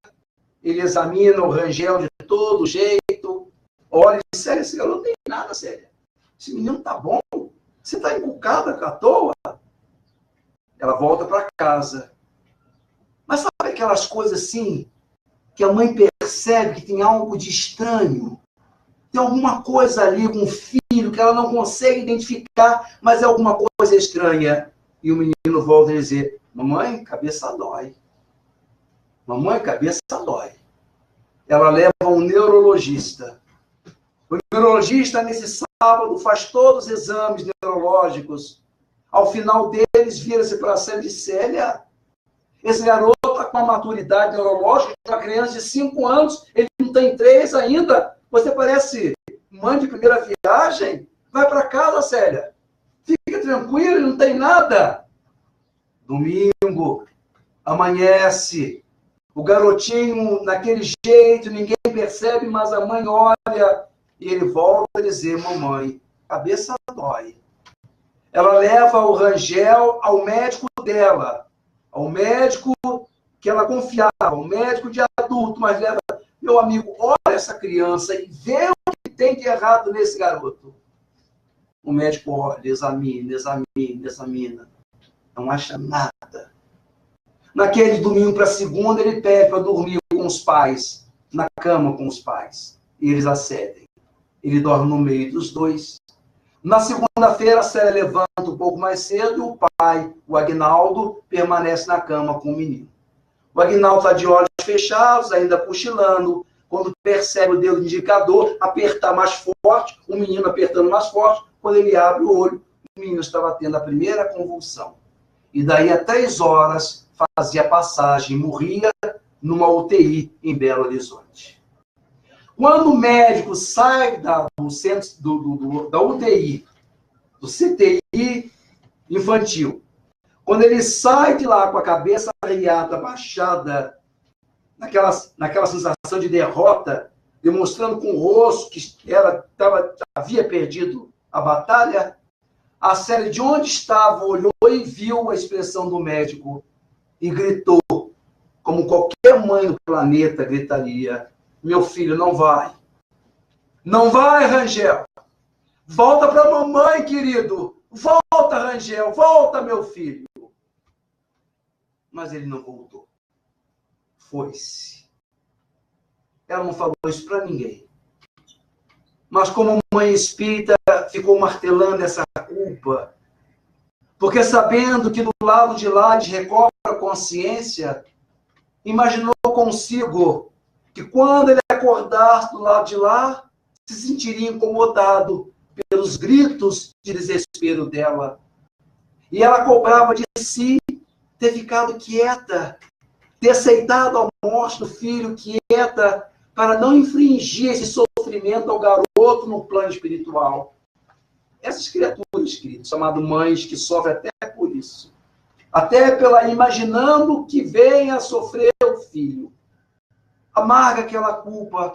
ele examina o Rangel de todo jeito, olha e diz, Célia, esse garoto não tem nada, Célia. Esse menino tá bom, você tá encucada à toa. Ela volta para casa. Mas sabe aquelas coisas assim, que a mãe percebe que tem algo de estranho? Tem alguma coisa ali com o filho que ela não consegue identificar, mas é alguma coisa estranha. E o menino volta a dizer, mamãe, cabeça dói. Mamãe, cabeça dói. Ela leva um neurologista. O neurologista, nesse sábado, faz todos os exames neurológicos. Ao final deles, vira-se para a Célia e diz, Célia, esse garoto está com uma maturidade neurológica de uma criança de 5 anos, ele não tem 3 ainda. Você parece mãe de primeira viagem? Vai para casa, Célia. Fica tranquilo, não tem nada. Domingo, amanhece. O garotinho, naquele jeito, ninguém percebe, mas a mãe olha e ele volta a dizer, mamãe, cabeça dói. Ela leva o Rangel ao médico dela, ao médico que ela confiava, o médico de adulto, mas leva, meu amigo, olha essa criança e vê o que tem de errado nesse garoto. O médico olha, examina, não acha nada. Naquele domingo para segunda, ele pede para dormir com os pais, na cama com os pais. E eles acedem. Ele dorme no meio dos dois. Na segunda-feira, a Célia levanta um pouco mais cedo e o pai, o Agnaldo, permanece na cama com o menino. O Agnaldo está de olhos fechados, ainda cochilando. Quando percebe o dedo indicador, apertar mais forte, o menino apertando mais forte. Quando ele abre o olho, o menino estava tendo a primeira convulsão. E daí a 3 horas fazia passagem, morria numa UTI em Belo Horizonte. Quando o médico sai do centro, da UTI, do CTI infantil, quando ele sai de lá com a cabeça arriada, baixada, naquela sensação de derrota, demonstrando com o rosto que ela havia perdido a batalha, a Célia, de onde estava, olhou e viu a expressão do médico e gritou, como qualquer mãe do planeta gritaria, meu filho, não vai. Não vai, Rangel. Volta para a mamãe, querido. Volta, Rangel. Volta, meu filho. Mas ele não voltou. Foi-se. Ela não falou isso para ninguém. Mas como mãe espírita, ficou martelando essa culpa. Porque sabendo que do lado de lá eles recobram a consciência, imaginou consigo que quando ele acordasse do lado de lá, se sentiria incomodado pelos gritos de desespero dela. E ela cobrava de si ter ficado quieta, ter aceitado a morte do filho quieta, para não infligir esse sofrimento ao garoto no plano espiritual. Essas criaturas, queridos, chamadas mães, que sofrem até por isso. Até pela imaginando que venha a sofrer o filho. Amarga aquela culpa,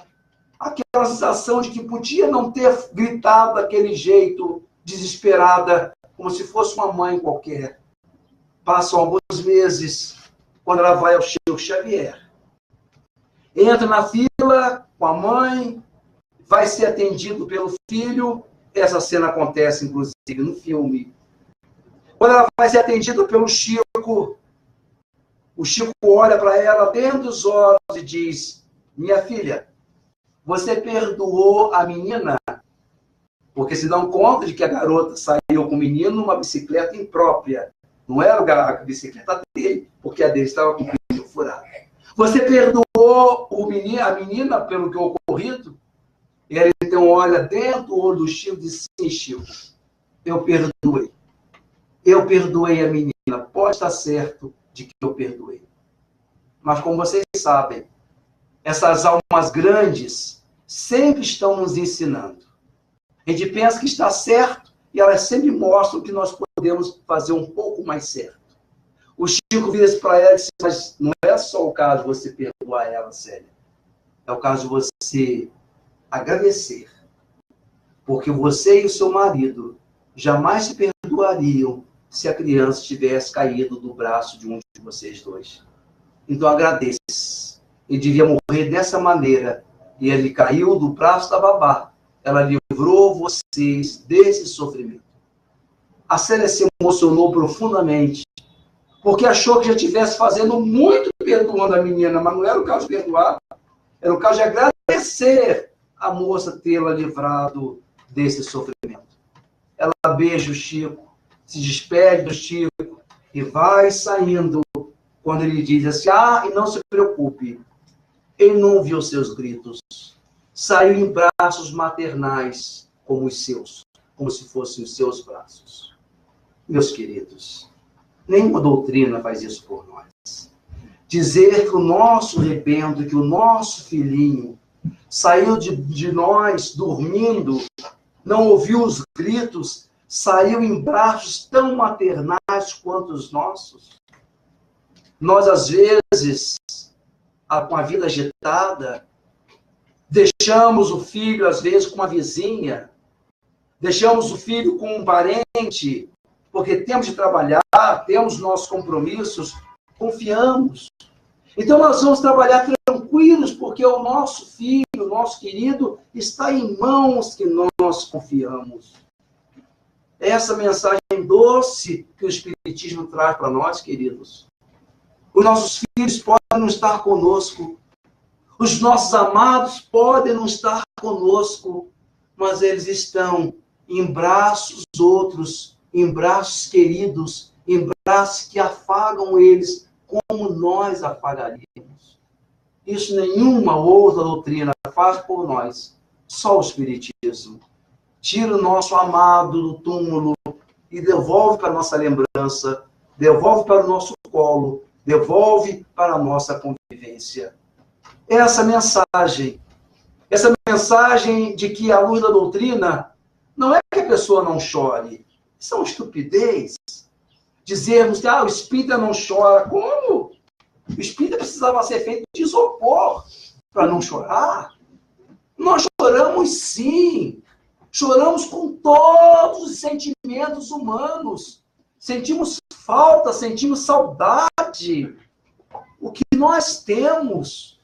aquela sensação de que podia não ter gritado daquele jeito, desesperada, como se fosse uma mãe qualquer. Passam alguns meses, quando ela vai ao Chico Xavier. Entra na fila com a mãe, vai ser atendido pelo filho. Essa cena acontece, inclusive, no filme. Quando ela vai ser atendida pelo Chico, o Chico olha para ela dentro dos olhos e diz, minha filha, você perdoou a menina? Porque se dão conta de que a garota saiu com o menino numa bicicleta imprópria. Não era a bicicleta dele, porque a dele estava com o pneu furado. Você perdoou a menina pelo que ocorrido? E ele então olha dentro do olho do Chico e diz, sim, Chico, eu perdoei. Eu perdoei a menina. Pode estar certo de que eu perdoei. Mas como vocês sabem, essas almas grandes sempre estão nos ensinando. A gente pensa que está certo e elas sempre mostram que nós podemos fazer um pouco mais certo. O Chico vira para ela e disse, mas não é só o caso de você perdoar ela, Célia. É o caso de você agradecer. Porque você e o seu marido jamais se perdoariam se a criança tivesse caído do braço de um de vocês dois. Então agradeça. Ele devia morrer dessa maneira. E ele caiu do braço da babá. Ela livrou vocês desse sofrimento. A Célia se emocionou profundamente, porque achou que já estivesse fazendo muito perdoando a menina, mas não era o caso de perdoar, era o caso de agradecer a moça tê-la livrado desse sofrimento. Ela beija o Chico, se despede do Chico e vai saindo quando ele diz assim, e não se preocupe, ele não ouviu seus gritos, saiu em braços maternais como os seus, como se fossem os seus braços. Meus queridos, nenhuma doutrina faz isso por nós. Dizer que o nosso rebento, que o nosso filhinho saiu de nós dormindo, não ouviu os gritos, saiu em braços tão maternais quanto os nossos. Nós, às vezes, com a vida agitada, deixamos o filho, às vezes, com uma vizinha, deixamos o filho com um parente, porque temos de trabalhar, temos nossos compromissos, confiamos. Então nós vamos trabalhar tranquilos, porque o nosso filho, o nosso querido, está em mãos que nós confiamos. Essa mensagem doce que o Espiritismo traz para nós, queridos. Os nossos filhos podem não estar conosco, os nossos amados podem não estar conosco, mas eles estão em braços outros, em braços queridos, em braços que afagam eles como nós afagaríamos. Isso nenhuma outra doutrina faz por nós, só o Espiritismo. Tira o nosso amado do túmulo e devolve para a nossa lembrança, devolve para o nosso colo, devolve para a nossa convivência. Essa mensagem de que à luz da doutrina, não é que a pessoa não chore, isso é uma estupidez. Dizermos que o espírita não chora. Como? O espírita precisava ser feito de isopor para não chorar. Nós choramos sim. Choramos com todos os sentimentos humanos. Sentimos falta, sentimos saudade. O que nós temos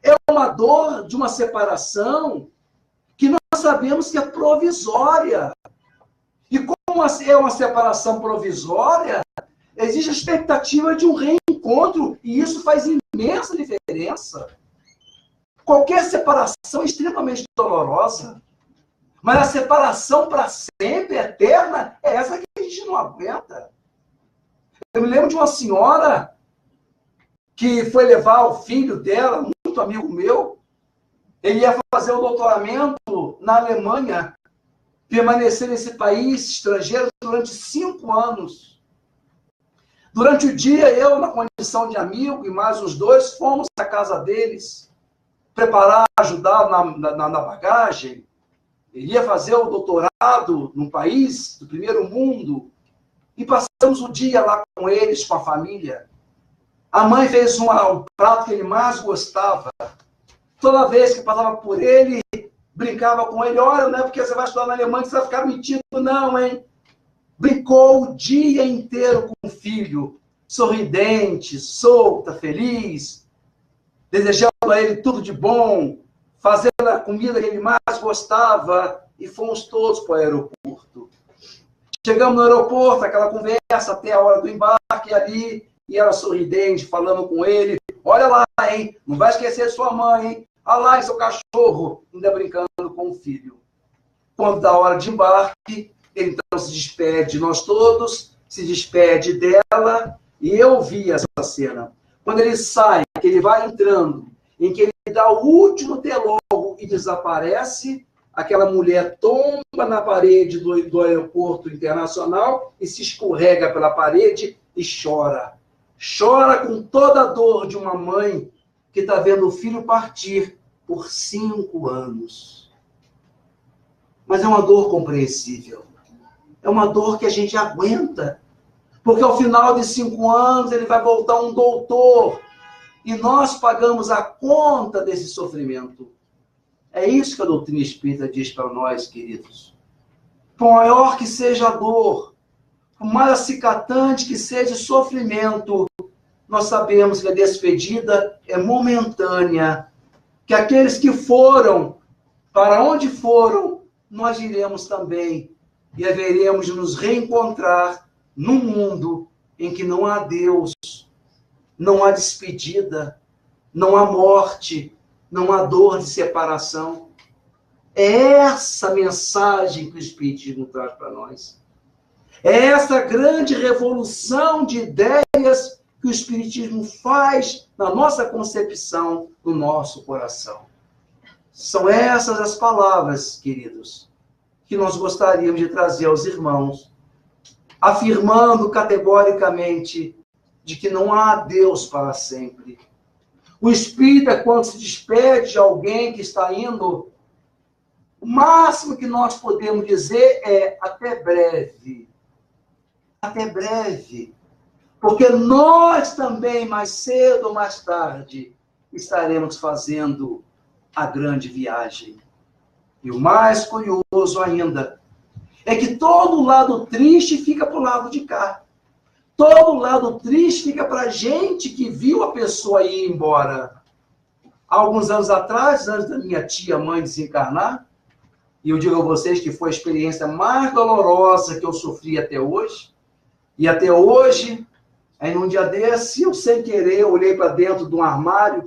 é uma dor de uma separação que nós sabemos que é provisória. E como é uma separação provisória, existe a expectativa de um reencontro, e isso faz imensa diferença. Qualquer separação é extremamente dolorosa, mas a separação para sempre, eterna, é essa que a gente não aguenta. Eu me lembro de uma senhora que foi levar o filho dela, muito amigo meu, ele ia fazer o doutoramento na Alemanha, permanecer nesse país estrangeiro durante 5 anos. Durante o dia, eu, na condição de amigo, e mais os 2, fomos à casa deles, preparar, ajudar na bagagem. Ele ia fazer o doutorado num país do primeiro mundo, e passamos o dia lá com eles, com a família. A mãe fez o prato que ele mais gostava. Toda vez que passava por ele, brincava com ele, olha, não é porque você vai estudar na Alemanha que você vai ficar metido, não, hein? Brincou o dia inteiro com o filho, sorridente, solta, feliz, desejando a ele tudo de bom, fazendo a comida que ele mais gostava, e fomos todos para o aeroporto. Chegamos no aeroporto, aquela conversa até a hora do embarque ali, e ela sorridente, falando com ele, olha lá, hein? Não vai esquecer de sua mãe, hein? Olha lá, seu cachorro, ainda brincando com o filho. Quando dá a hora de embarque, ele então se despede de nós todos, se despede dela, e eu vi essa cena. Quando ele sai, que ele vai entrando, em que ele dá o último telogo e desaparece, aquela mulher tomba na parede do aeroporto internacional e se escorrega pela parede e chora. Chora com toda a dor de uma mãe que está vendo o filho partir por 5 anos. Mas é uma dor compreensível. É uma dor que a gente aguenta. Porque ao final de 5 anos ele vai voltar um doutor. E nós pagamos a conta desse sofrimento. É isso que a doutrina espírita diz para nós, queridos. Por maior que seja a dor, por mais acicatante que seja o sofrimento, nós sabemos que a despedida é momentânea, que aqueles que foram, para onde foram, nós iremos também, e haveremos de nos reencontrar num mundo em que não há Deus, não há despedida, não há morte, não há dor de separação. É essa mensagem que o Espiritismo traz para nós. É essa grande revolução de ideias que o Espiritismo faz na nossa concepção, no nosso coração. São essas as palavras, queridos, que nós gostaríamos de trazer aos irmãos, afirmando categoricamente de que não há Deus para sempre. O espírita, quando se despede de alguém que está indo, o máximo que nós podemos dizer é até breve. Até breve. Porque nós também, mais cedo ou mais tarde, estaremos fazendo a grande viagem. E o mais curioso ainda é que todo o lado triste fica para o lado de cá. Todo o lado triste fica para a gente que viu a pessoa ir embora. Há alguns anos atrás, antes da minha tia-mãe desencarnar, e eu digo a vocês que foi a experiência mais dolorosa que eu sofri até hoje. E até hoje, aí num dia desse, eu sem querer, olhei para dentro de um armário,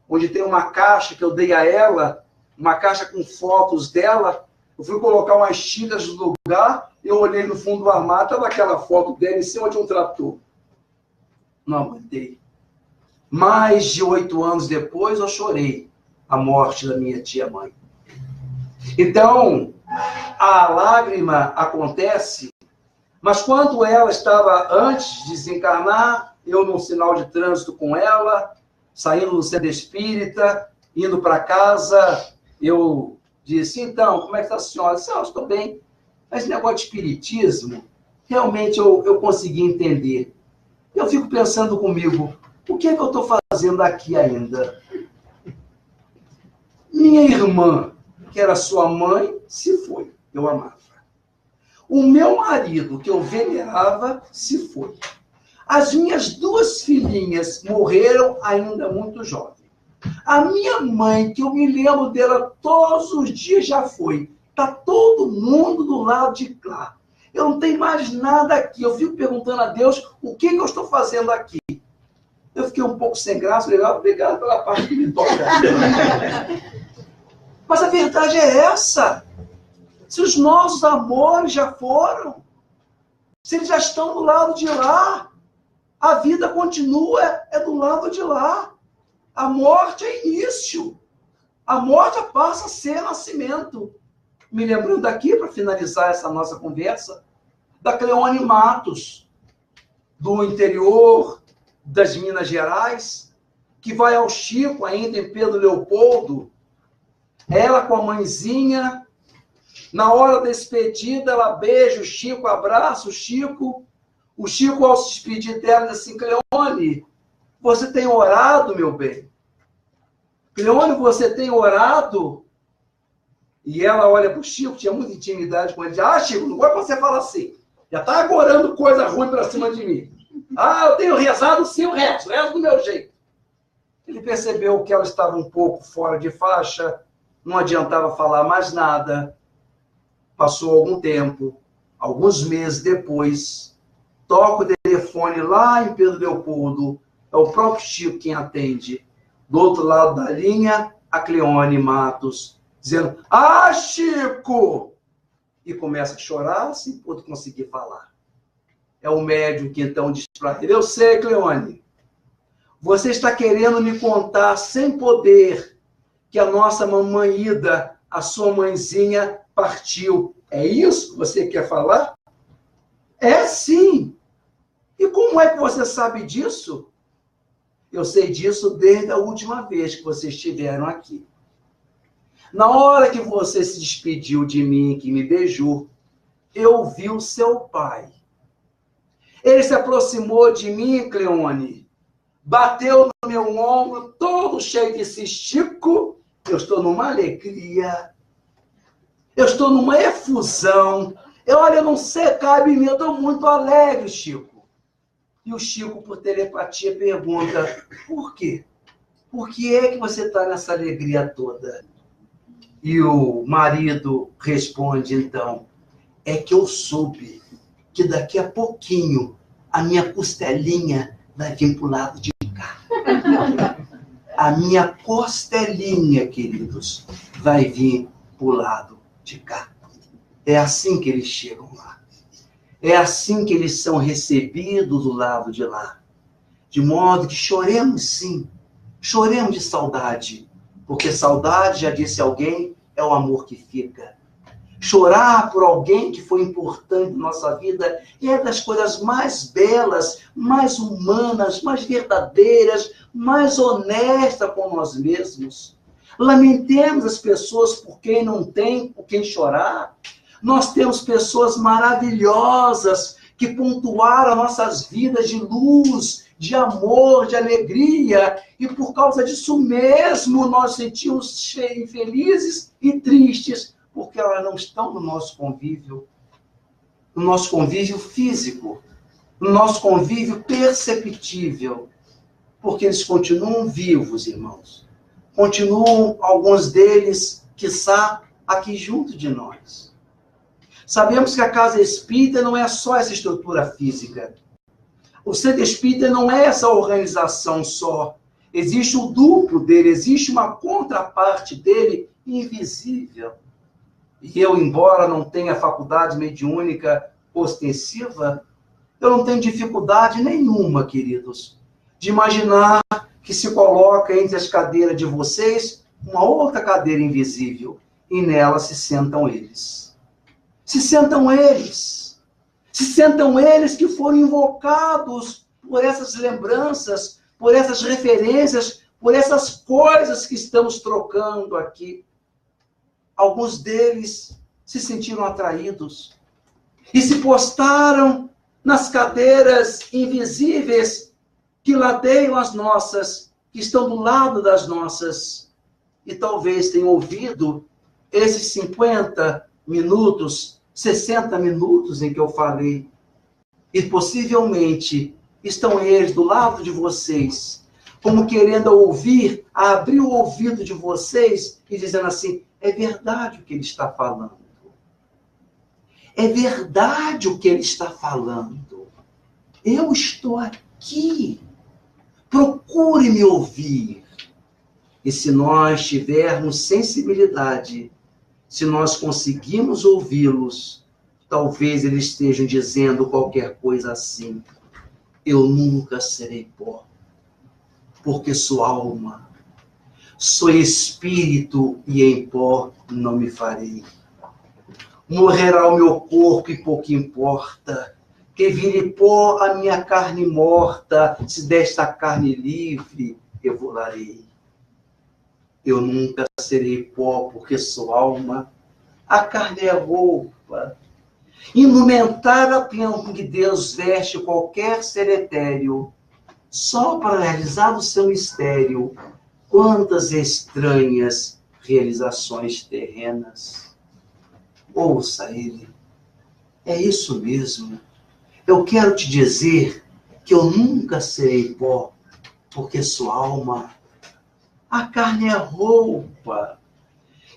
onde tem uma caixa que eu dei a ela, uma caixa com fotos dela. Eu fui colocar umas tintas no lugar, eu olhei no fundo do armário, estava aquela foto dela em cima de um trator. Não aguentei. Mais de 8 anos depois, eu chorei a morte da minha tia-mãe. Então, a lágrima acontece, mas quando ela estava antes de desencarnar, eu num sinal de trânsito com ela, saindo do centro espírita, indo para casa, eu disse, então, como é que está a senhora? Eu disse, eu estou bem. Mas esse negócio de espiritismo, realmente eu consegui entender. Eu fico pensando comigo, o que é que eu estou fazendo aqui ainda? Minha irmã, que era sua mãe, se foi. Eu amava. O meu marido, que eu venerava, se foi. As minhas 2 filhinhas morreram ainda muito jovem. A minha mãe, que eu me lembro dela todos os dias, já foi. Está todo mundo do lado de cá. Eu não tenho mais nada aqui. Eu fico perguntando a Deus o que eu estou fazendo aqui. Eu fiquei um pouco sem graça. Legal, obrigado pela parte que me toca. Mas a verdade é essa. Se os nossos amores já foram, se eles já estão do lado de lá, a vida continua, é do lado de lá. A morte é início. A morte passa a ser nascimento. Me lembrando aqui, para finalizar essa nossa conversa, da Cleone Matos, do interior das Minas Gerais, que vai ao Chico, ainda em Pedro Leopoldo, ela com a mãezinha, na hora da despedida, ela beija o Chico, abraça o Chico ao se despedir dela, diz assim, Cleone, você tem orado, meu bem? Cleone, você tem orado? E ela olha para o Chico, tinha muita intimidade com ele, diz, Chico, não pode você falar assim, já está agorando coisa ruim para cima de mim. Eu tenho rezado sim, rezo do meu jeito. Ele percebeu que ela estava um pouco fora de faixa, não adiantava falar mais nada. Passou algum tempo, alguns meses depois, toca o telefone lá em Pedro Leopoldo, é o próprio Chico quem atende. Do outro lado da linha, a Cleone Matos, dizendo, Chico! E começa a chorar, sem poder conseguir falar. É o médium que então diz para ele, eu sei, Cleone, você está querendo me contar sem poder que a nossa mamãe Ida, a sua mãezinha, partiu. É isso que você quer falar? É sim. E como é que você sabe disso? Eu sei disso desde a última vez que vocês estiveram aqui. Na hora que você se despediu de mim, que me beijou, eu vi o seu pai. Ele se aproximou de mim, Cleone, bateu no meu ombro, todo cheio de cistico. Eu estou numa alegria. Eu estou numa efusão. Eu não sei, cabe em mim, eu estou muito alegre, Chico. E o Chico, por telepatia, pergunta, por quê? Por que é que você está nessa alegria toda? E o marido responde, então, é que eu soube que daqui a pouquinho a minha costelinha vai vir para o lado de cá. A minha costelinha, queridos, vai vir para o lado de cá. É assim que eles chegam lá. É assim que eles são recebidos do lado de lá. De modo que choremos sim, choremos de saudade, porque saudade, já disse alguém, é o amor que fica. Chorar por alguém que foi importante na nossa vida é das coisas mais belas, mais humanas, mais verdadeiras, mais honestas com nós mesmos. Lamentemos as pessoas por quem não tem por quem chorar. Nós temos pessoas maravilhosas que pontuaram nossas vidas de luz, de amor, de alegria, e por causa disso mesmo nós sentimos infelizes e tristes, porque elas não estão no nosso convívio físico, no nosso convívio perceptível, porque eles continuam vivos, irmãos. Continuam, alguns deles, quiçá, aqui junto de nós. Sabemos que a casa espírita não é só essa estrutura física. O centro espírita não é essa organização só. Existe o duplo dele, existe uma contraparte dele invisível. E eu, embora não tenha faculdade mediúnica ostensiva, eu não tenho dificuldade nenhuma, queridos, de imaginar que se coloca entre as cadeiras de vocês uma outra cadeira invisível, e nela se sentam eles. Se sentam eles que foram invocados por essas lembranças, por essas referências, por essas coisas que estamos trocando aqui. Alguns deles se sentiram atraídos e se postaram nas cadeiras invisíveis que ladeiam as nossas, que estão do lado das nossas, e talvez tenham ouvido esses 50 minutos, 60 minutos em que eu falei, e possivelmente estão eles do lado de vocês, como querendo ouvir, abrir o ouvido de vocês e dizendo assim, é verdade o que ele está falando. É verdade o que ele está falando. Eu estou aqui. Procure me ouvir. E se nós tivermos sensibilidade, se nós conseguimos ouvi-los, talvez eles estejam dizendo qualquer coisa assim. Eu nunca serei pó, porque sou alma. Sou espírito e em pó não me farei. Morrerá o meu corpo e pouco importa, que vire pó a minha carne morta, se desta carne livre eu volarei. Eu nunca serei pó, porque sou alma. A carne é roupa. Indumentária com que Deus veste qualquer ser etéreo, só para realizar o seu mistério. Quantas estranhas realizações terrenas. Ouça ele. É isso mesmo. Eu quero te dizer que eu nunca serei pó, porque sou alma. A carne é roupa.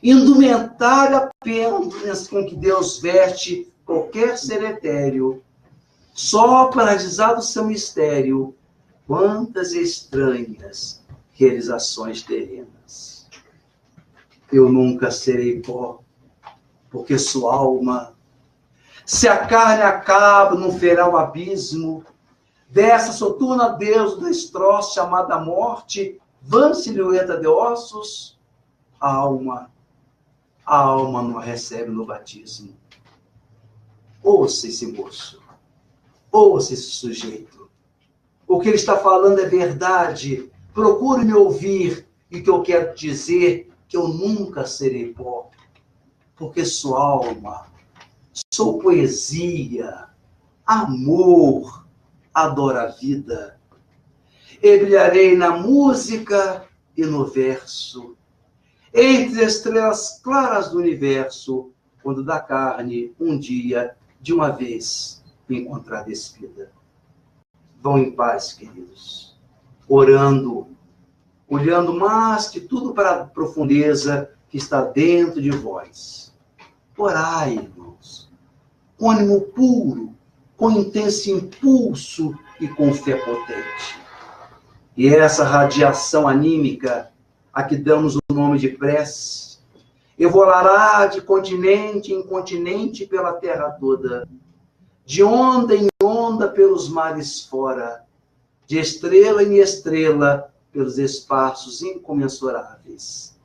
Indumentária apenas com que Deus veste qualquer ser etéreo, só para realizar o seu mistério. Quantas estranhas realizações terrenas. Eu nunca serei pó, porque sou alma. Se a carne acaba num feral abismo, dessa soturna Deus do destroço chamada morte, vã silhueta de ossos, a alma não a recebe no batismo. Ouça esse moço, ouça esse sujeito. O que ele está falando é verdade. Procure me ouvir, e que eu quero dizer que eu nunca serei pó, porque sou alma, sou poesia, amor, adoro a vida. E brilharei na música e no verso, entre as estrelas claras do universo, quando da carne, um dia, de uma vez, me encontrar despida. Vão em paz, queridos. Orando, olhando mais que tudo para a profundeza que está dentro de vós. Orai, irmãos, com ânimo puro, com intenso impulso e com fé potente. E essa radiação anímica, a que damos o nome de prece, evolará de continente em continente pela terra toda, de onda em onda pelos mares fora, de estrela em estrela pelos espaços incomensuráveis,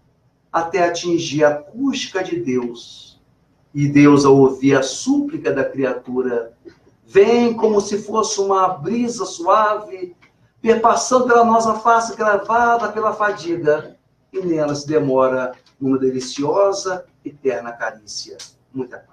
até atingir a acústica de Deus. E Deus, ao ouvir a súplica da criatura, vem como se fosse uma brisa suave, perpassando pela nossa face gravada pela fadiga, e nela se demora numa deliciosa, eterna carícia. Muita paz.